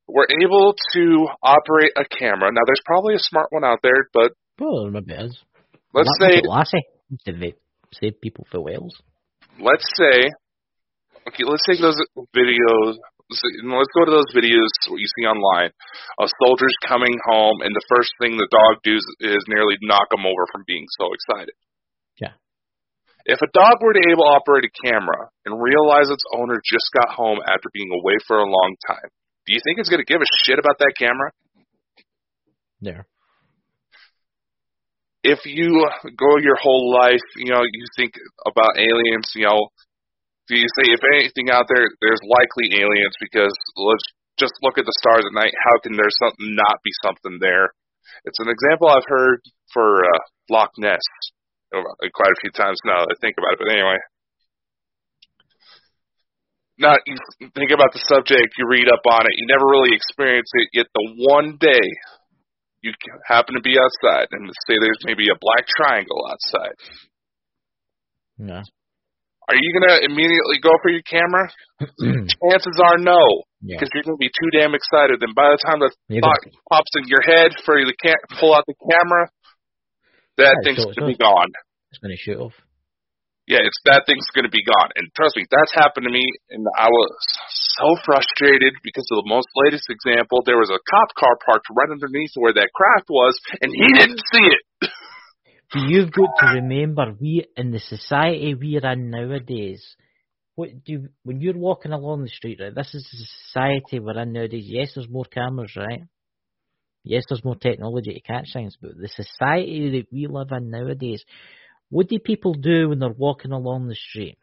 were able to operate a camera, now there's probably a smart one out there, but maybe it is. Let's say Lassie. Did they save people for whales? Let's take those videos. Let's go to those videos what you see online of soldiers coming home, and the first thing the dog does is nearly knock them over from being so excited. Yeah. If a dog were to able to operate a camera and realize its owner just got home after being away for a long time, do you think it's going to give a shit about that camera? Yeah. If you go your whole life, you think about aliens, do you say, if anything out there, there's likely aliens because let's just look at the stars at night. How can there not be something there? It's an example I've heard for Loch Ness quite a few times now that I think about it. But anyway, now you think about the subject, you read up on it, you never really experience it, yet the one day you happen to be outside and say there's maybe a black triangle outside. Yeah. Are you going to immediately go for your camera? Chances are no, because you're going to be too damn excited. And by the time the thought pops in your head for you to pull out the camera, that thing's going to be gone. It's going to shoot off. Yeah, that thing's going to be gone. And trust me, that's happened to me, and I was so frustrated because of the most latest example. There was a cop car parked right underneath where that craft was, and he didn't see it. You've got to remember, in the society we're in nowadays, when you're walking along the street, right, this is the society we're in nowadays. Yes, there's more cameras, right? Yes, there's more technology to catch things, but the society that we live in nowadays, what do people do when they're walking along the street?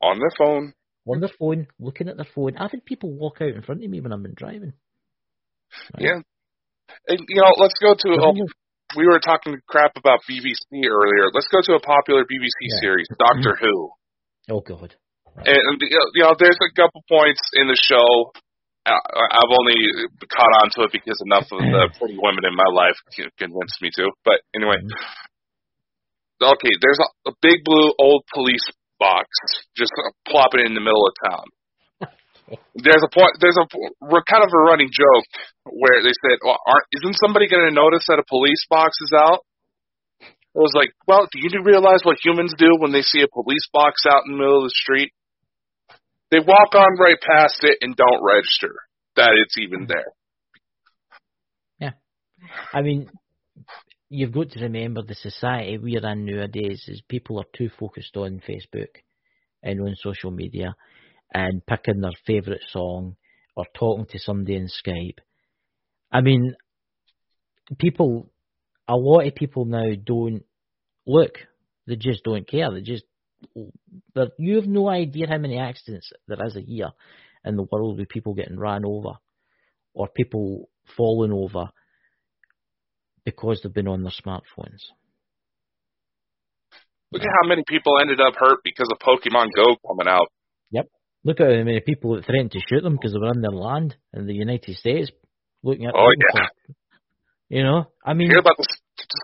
On their phone. On their phone, looking at their phone. I've had people walk out in front of me when I've been driving. Right? Yeah. And, let's go to... we were talking crap about BBC earlier. Let's go to a popular BBC series, Doctor Who. Oh, God. Right. And, there's a couple points in the show. I've only caught on to it because enough of the pretty women in my life convinced me to. But anyway, okay, there's a big blue old police box just plopping in the middle of town. There's kind of a running joke where they said, well, isn't somebody going to notice that a police box is out? It was like, well, do you realize what humans do when they see a police box out in the middle of the street? They walk on right past it and don't register that it's even there. Yeah. I mean, you've got to remember the society we're in nowadays is people are too focused on Facebook and on social media and picking their favourite song or talking to somebody in Skype. I mean, a lot of people now don't look. They just don't care. You have no idea how many accidents there is a year in the world with people getting ran over or people falling over because they've been on their smartphones. Look at how many people ended up hurt because of Pokemon Go coming out. Yep. Look at how many people that threatened to shoot them because they were on their land in the United States, looking at them. You know, I mean... You hear about the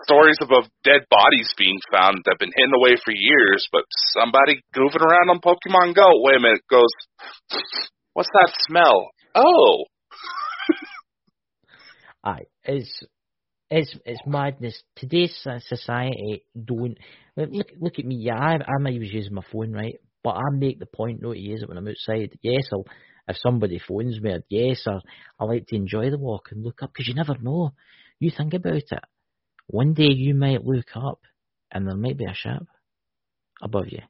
stories of dead bodies being found that have been hidden away for years, but somebody goofing around on Pokemon Go, wait a minute, goes, what's that smell? Oh! Aye, it's madness. Today's society don't... Look at me, yeah, I might was using my phone, right? But I make the point not to use it when I'm outside. Yes, if somebody phones me, yes, I like to enjoy the walk and look up, because you never know. You think about it. One day you might look up and there might be a ship above you.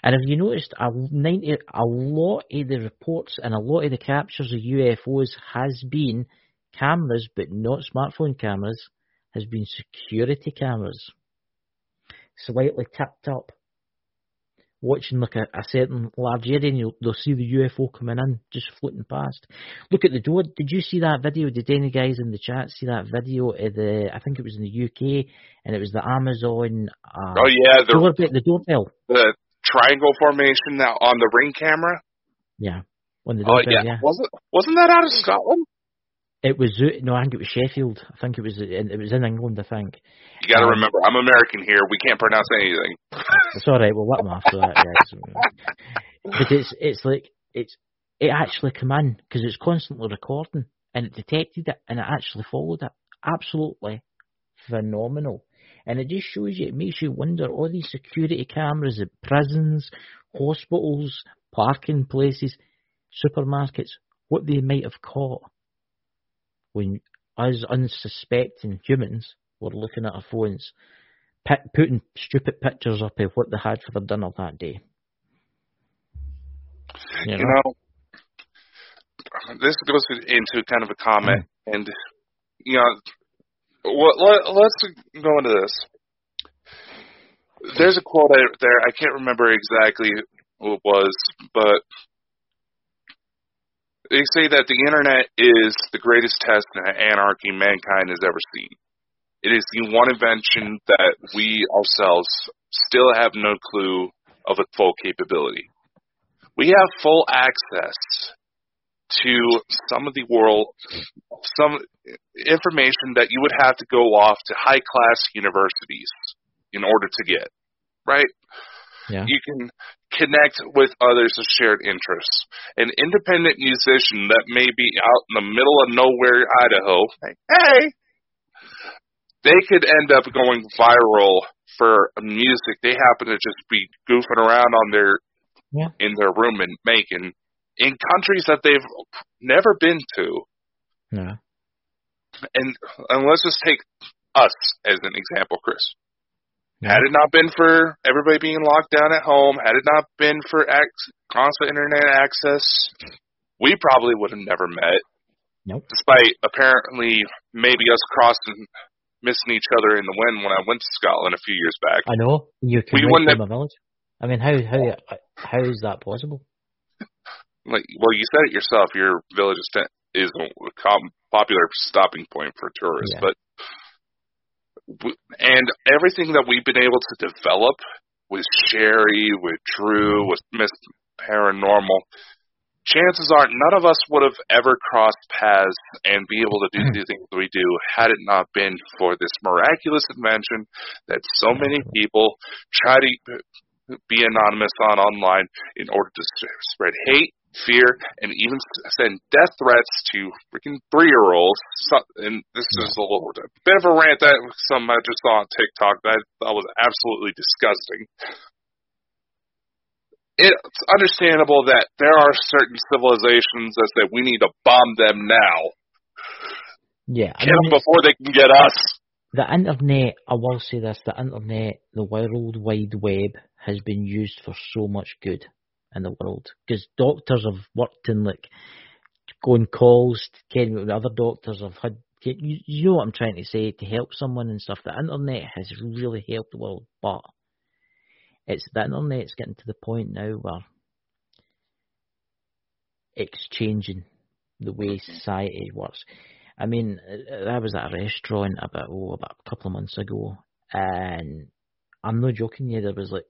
And have you noticed a lot of the reports and a lot of the captures of UFOs has been cameras, but not smartphone cameras, has been security cameras. Slightly tipped up. Watching like a certain large area, and they'll see the UFO coming in, just floating past. Look at the door. Did you see that video? Did any guys in the chat see that video of I think it was in the UK, and it was the Amazon the doorbell. The triangle formation now on the Ring camera? Yeah. On the doorbell, yeah. Wasn't that out of Scotland? It was, no, I think it was Sheffield. I think it was in England, I think. You got to remember, I'm American here. We can't pronounce anything. It's all right. We'll let them after that. Yeah. But it's like it actually came in because it's constantly recording, and it detected it, and it actually followed it. Absolutely phenomenal. And it just shows you, it makes you wonder, all these security cameras at prisons, hospitals, parking places, supermarkets, what they might have caught when us unsuspecting humans were looking at our phones, putting stupid pictures up of what they had for their dinner that day. You know, this goes into kind of a comment, and, you know, let's go into this. There's a quote out there, I can't remember exactly who it was, but they say that the internet is the greatest test of anarchy mankind has ever seen. It is the one invention that we ourselves still have no clue of its full capability. We have full access to some information that you would have to go off to high-class universities in order to get, right? Yeah. You can connect with others of shared interests. An independent musician that may be out in the middle of nowhere, Idaho, hey, they could end up going viral for music they happen to just be goofing around on in their room and making in countries that they've never been to. Yeah. And let's just take us as an example, Chris. Yeah. Had it not been for everybody being locked down at home, had it not been for constant internet access, we probably would have never met. Nope. Despite apparently maybe us missing each other in the wind when I went to Scotland a few years back. I know. You can from a village. I mean, how is that possible? Well, you said it yourself. Your village is a popular stopping point for tourists, but and everything that we've been able to develop with Sherry, with Drew, with Miss Paranormal, chances are none of us would have ever crossed paths and be able to do the things we do had it not been for this miraculous invention that so many people try to be anonymous online in order to spread hate, fear, and even send death threats to freaking 3-year-olds. And this is a bit of a rant that some I just saw on TikTok that I thought was absolutely disgusting. It's understandable that there are certain civilizations that say we need to bomb them now. Yeah. Get them before they can get us. The internet, I will say this, the internet, the World Wide Web has been used for so much good in the world. Because doctors have worked in, like, going calls, with other doctors have had, you know what I'm trying to say, to help someone and stuff. The internet has really helped the world, but the internet's getting to the point now where it's changing the way society works. I mean, I was at a restaurant about a couple of months ago, and I'm not joking you, there was like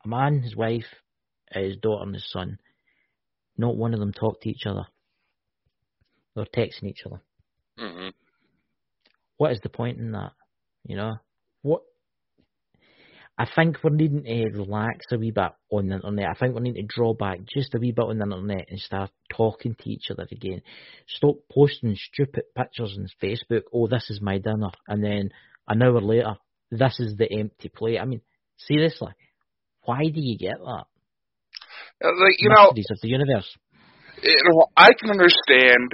a man, his wife, his daughter and his son. Not one of them talked to each other. They were texting each other. Mm-hmm. What is the point in that? You know? What? I think we're needing to relax a wee bit on the internet. I think we need to draw back just a wee bit on the internet and start talking to each other again. Stop posting stupid pictures on Facebook. Oh, this is my dinner. And then an hour later, this is the empty plate. I mean, seriously, why do you get that? Like, Mysteries of the universe. I can understand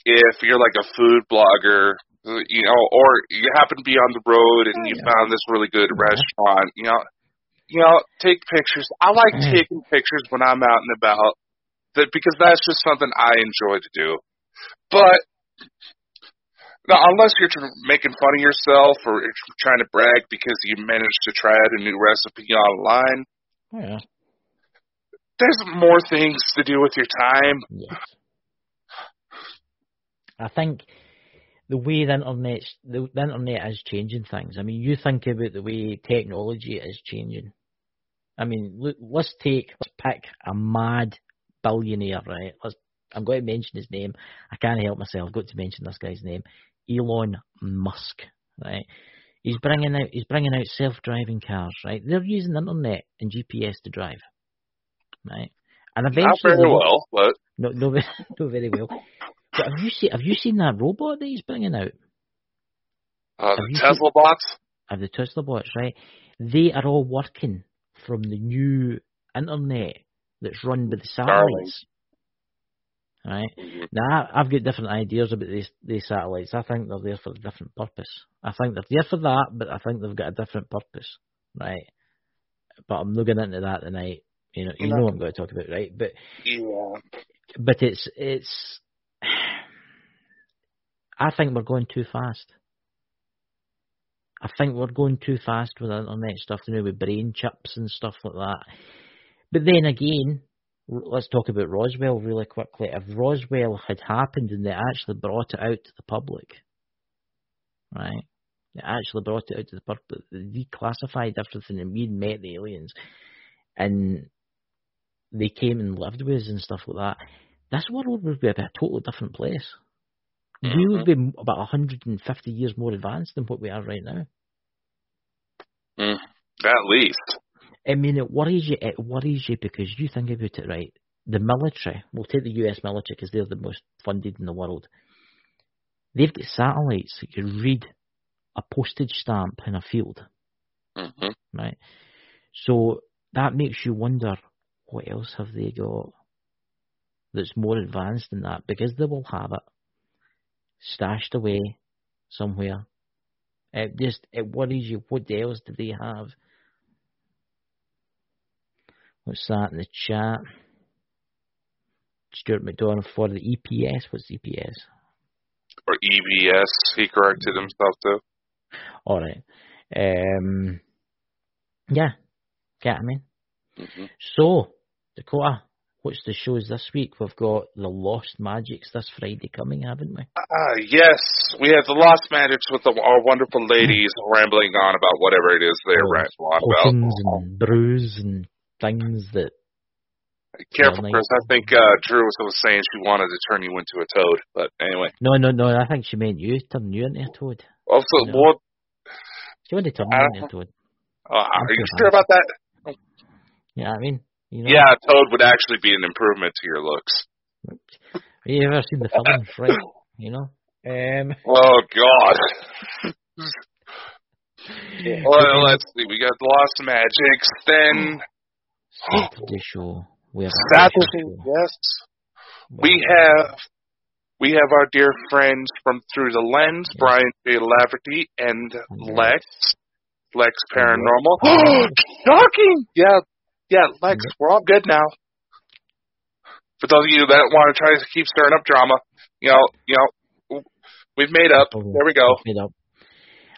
if you're like a food blogger, or you happen to be on the road and you found this really good restaurant, take pictures. I like taking pictures when I'm out and about, because that's just something I enjoy to do. But now, unless you're making fun of yourself or trying to brag because you managed to try out a new recipe online, there's more things to do with your time. Yes. I think the way the internet is changing things. I mean, you think about the way technology is changing. I mean, let's pick a mad billionaire, right? I'm going to mention his name. I can't help myself. I've got to mention this guy's name, Elon Musk, right? He's bringing out self-driving cars, right? They're using the internet and GPS to drive, right? And eventually, not very well, but not very well. But have you seen that robot that he's bringing out? The Tesla bots? The Tesla bots, right? They are all working from the new internet that's run by the satellites. Right? Mm-hmm. Now, I've got different ideas about these satellites. I think they're there for a different purpose. I think they're there for that, but I think they've got a different purpose, right? But I'm not getting into that tonight. You know what I'm going to talk about, right? But it's. I think we're going too fast. I think we're going too fast with the internet stuff, with brain chips and stuff like that. But then again, let's talk about Roswell really quickly. If Roswell had happened and they actually brought it out to the public, right? They actually brought it out to the public, they declassified everything and we met the aliens and they came and lived with us and stuff like that, this world would be a totally different place. Mm-hmm. We would be about 150 years more advanced than what we are right now. At least. I mean, it worries you because you think about it, right? The military, we'll take the US military because they're the most funded in the world. They've got satellites that can read a postage stamp in a field. Mm-hmm. Right? So that makes you wonder, what else have they got that's more advanced than that? Because they will have it stashed away somewhere. It worries you. What else do they have? What's that in the chat? Stuart McDonald for the EPS. What's EPS? Or EBS. He corrected himself too. All right. Yeah. Get I mean. Mm-hmm. So, Dakota, what's the shows this week? We've got the Lost Magics this Friday coming, haven't we? Yes. We have the Lost Magics with our wonderful ladies rambling on about whatever it is they're rambling on about. And brews and things that... Careful, Chris. I think Drew was saying she wanted to turn you into a toad, but anyway. No. I think she meant you, turn you into a toad. Also, what? She wanted to turn you into a toad. Are you sure about that? Yeah, I mean... Yeah, a toad would actually be an improvement to your looks. Have you ever seen the film Fright? Oh, God. Well, let's see. We got the Lost Magics, then... Saturday show. Saturday, yes. We have our dear friends from Through the Lens, yes. Brian J. Laverty and Lex Paranormal. Shocking! Yeah, Lex, we're all good now. For those of you that want to try to keep stirring up drama, we've made up. There we go. Made up.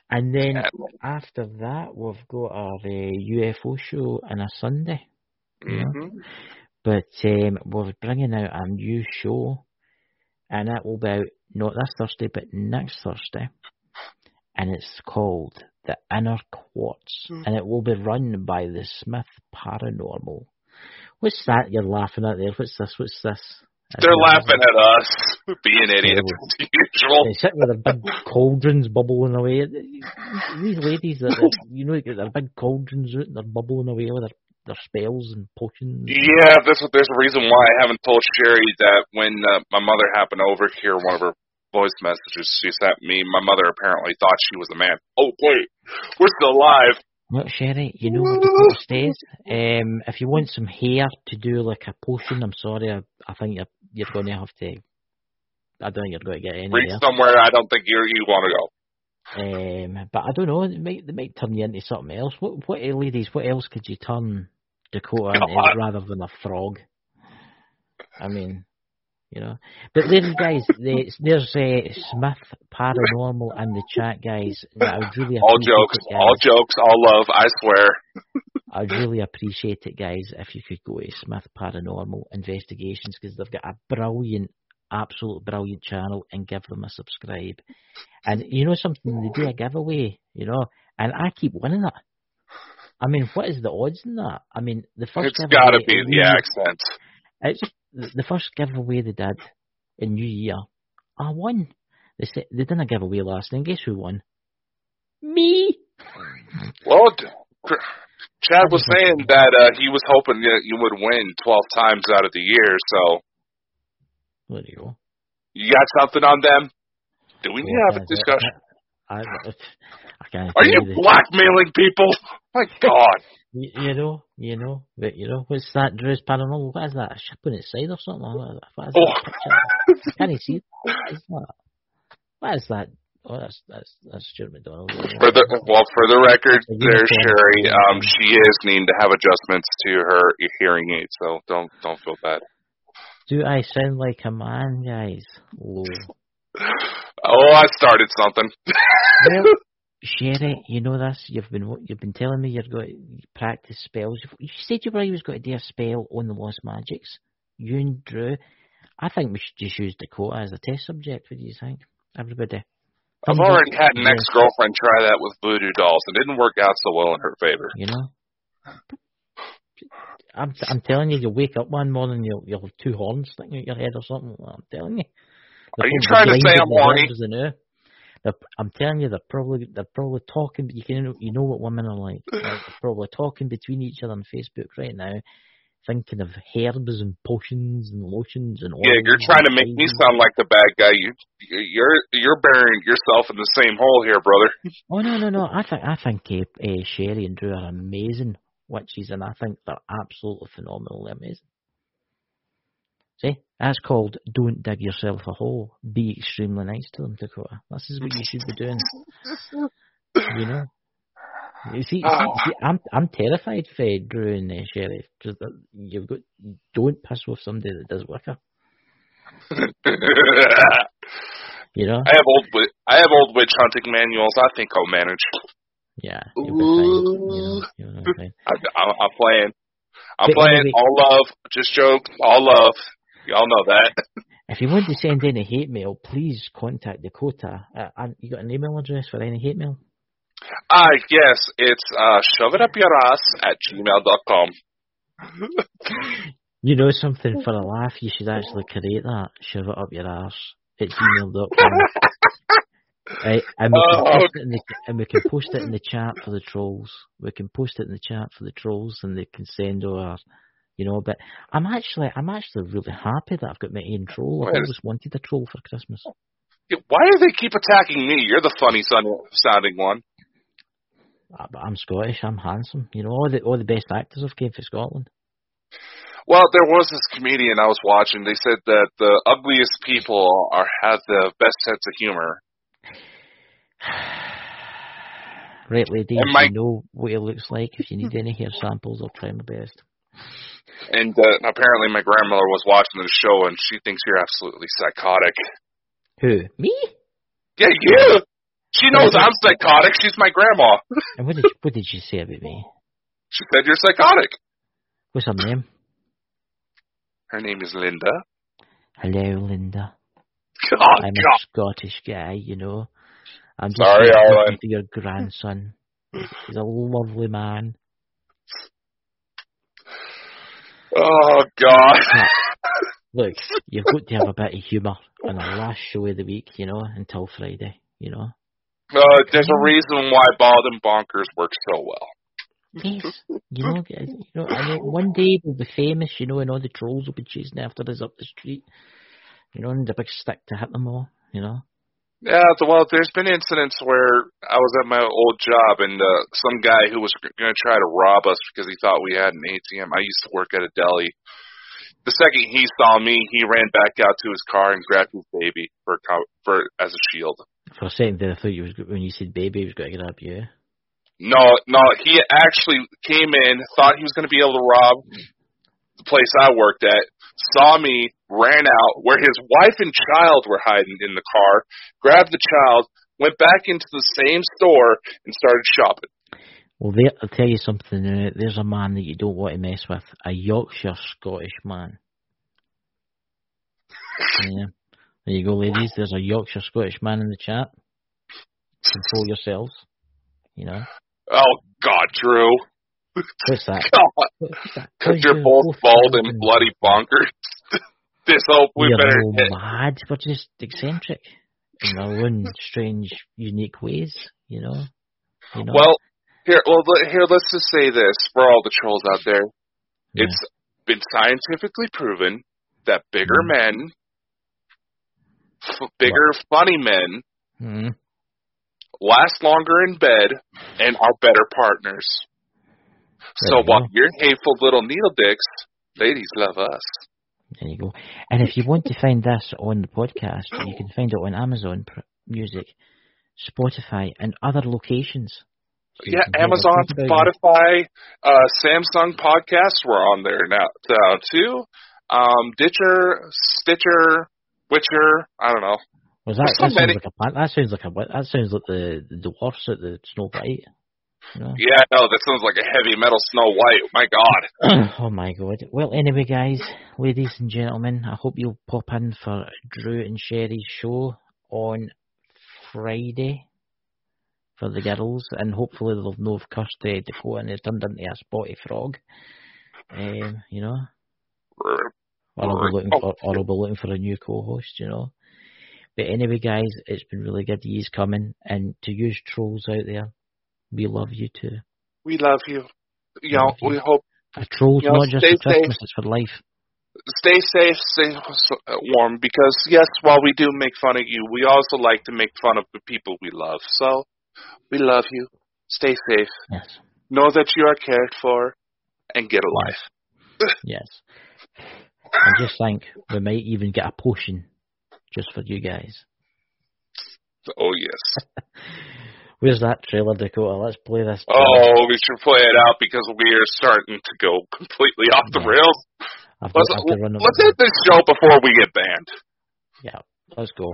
And then after that, we've got our UFO show on a Sunday. Mm-hmm. But we're bringing out a new show and that will be out not this Thursday, but next Thursday. And it's called The Inner Quartz, and it will be run by the Smith Paranormal. What's that you're laughing at there? What's this? They're laughing at us, being idiots as usual. They sit with their big cauldrons bubbling away. These ladies, their big cauldrons out and they're bubbling away with their spells and potions. Yeah, there's a reason why I haven't told Sherry that when my mother happened to overhear one of her voice messages she sent me, my mother apparently thought she was a man. Oh, wait, we're still alive. Look, Sherry, you know what the says? If you want some hair to do like a potion, I'm sorry, I think you're going to have to. I don't think you're going to get any. Reach somewhere I don't think you want to go. But I don't know. They might turn you into something else. What ladies? What else could you turn Dakota into rather than a frog? I mean, you know. But ladies, guys, there's Smith Paranormal in the chat, guys. I would really all jokes, all love. I swear. I'd really appreciate it, guys, if you could go to Smith Paranormal Investigations, because they've got a absolute brilliant channel, and give them a subscribe. And you know something, they do a giveaway, you know, and I keep winning it. I mean, what is the odds in that? I mean, the first it's got to be the accent. It's the first giveaway they did in New Year. I won. They did a giveaway last night. Guess who won? Me. Well, Chad was saying that he was hoping that you would win 12 times out of the year, so. There you go. You got something on them? Do we need to have a discussion? I can't. Are you blackmailing people? My God. You know, what's that, Drew's Paranormal? What is that, a ship on its side or something? What is that? I can't see it. What is that? Oh, that's Stuart McDonald. For the record, there's Sherry. She is needing to have adjustments to her hearing aid, so don't feel bad. Do I sound like a man, guys? Oh, I started something. Well, Sherry, you know this. You've been telling me you're going to practice spells. You said your brother was going to do a spell on the Lost Magics. You and Drew. I think we should just use Dakota as a test subject. What do you think, everybody? I've already had an ex-girlfriend try that with voodoo dolls. It didn't work out so well in her favor. You know, I'm telling you, you'll wake up one morning, you'll have two horns sticking out your head or something. I'm telling you. Are you trying to say I'm horny? I'm telling you, they're probably talking. You know what women are like. They're probably talking between each other on Facebook right now, thinking of herbs and potions and lotions and oils. Yeah, you're trying to make me sound like the bad guy. You're burying yourself in the same hole here, brother. Oh no! I think Sherry and Drew are amazing witches, and I think they're absolutely phenomenally amazing. See, that's called don't dig yourself a hole. Be extremely nice to them, Dakota. This is what you should be doing. You know. You see, I'm terrified for Drew and Sherry. Because don't piss with somebody that does Wicca. You know. I have old witch hunting manuals. I think I'll manage. Yeah, you'll be fine. I'm playing. Anyway, all love, just jokes, all love. Y'all know that. If you want to send any hate mail, please contact Dakota. You got an email address for any hate mail? Yes, it's shoveitup-your-ass@gmail.com. You know something, for a laugh, you should actually create that. shoveitup-your-ass@gmail.com. Right, and we can post it in the chat for the trolls. We can post it in the chat for the trolls, and they can send over, you know. But I'm actually really happy that I've got my own troll. I've always wanted a troll for Christmas. Why do they keep attacking me? You're the funny sounding one. But I'm Scottish. I'm handsome. You know, all the best actors have came from Scotland. Well, there was this comedian I was watching. They said that the ugliest people have the best sense of humor. Right, ladies, you know what it looks like. If you need any hair samples, I'll try my best. And apparently my grandmother was watching the show, and she thinks you're absolutely psychotic. Who? Me? Yeah, you! She knows I'm psychotic. She's my grandma. And what did she say about me? She said you're psychotic. What's her name? Her name is Linda. Hello, Linda. I'm a Scottish guy, you know. I'm just Sorry, Arlen. to your grandson. He's a lovely man. Oh, God. Now, look, you've got to have a bit of humour on the last show of the week, you know, until Friday, you know. There's a reason why Bald and Bonkers work so well. Yes, and one day we'll be famous, you know, and all the trolls will be chasing after us up the street, you know, and the big stick to hit them all, you know. Yeah, well, there's been incidents where I was at my old job and some guy who was going to try to rob us because he thought we had an ATM. I used to work at a deli. The second he saw me, he ran back out to his car and grabbed his baby for as a shield. For a second there, I thought when you said baby, he was going to grab you. No, he actually came in, thought he was going to be able to rob the place I worked at, saw me, ran out where his wife and child were hiding in the car, grabbed the child, went back into the same store, and started shopping. Well, I'll tell you something. There's a man that you don't want to mess with, a Yorkshire Scottish man. Yeah. There you go, ladies. There's a Yorkshire Scottish man in the chat. Control yourselves, you know. Oh, God, Drew. What's that? Because you're both bald and bloody bonkers. We're all mad. We're just eccentric in our own strange, unique ways, you know. Well, here, let's just say this for all the trolls out there. Yeah. It's been scientifically proven that bigger men, funny men, last longer in bed and are better partners. So while you're hateful little needle dicks, ladies love us. There you go. And if you want to find this on the podcast, you can find it on Amazon Music, Spotify, and other locations. So yeah, Amazon, Spotify, Samsung podcasts were on there now too. Stitcher, Witcher, I don't know. Was that sounds like the dwarfs at the Snow White. You know? Yeah, no, that sounds like a heavy metal Snow White. My God. Oh my God. Well, anyway, guys, ladies and gentlemen, I hope you'll pop in for Drew and Sherry's show on Friday for the girls, and hopefully they'll know have cursed Dakota and they've turned into a spotty frog. You know, or I'll be looking for a new co-host. You know. But anyway, guys, it's been really good. He's coming, and to you trolls out there, we love you too. We love you. You know, we hope. A troll's not just for Christmas, it's for life. Stay safe, stay warm, because yes, while we do make fun of you, we also like to make fun of the people we love. So, we love you. Stay safe. Yes. Know that you are cared for, and get a life. Yes. And just think, we might even get a potion just for you guys. Oh, yes. Where's that trailer, Dakota? Let's play this. Oh, we should play it out because we are starting to go completely off the rails. Let's end this show before we get banned. Yeah, let's go.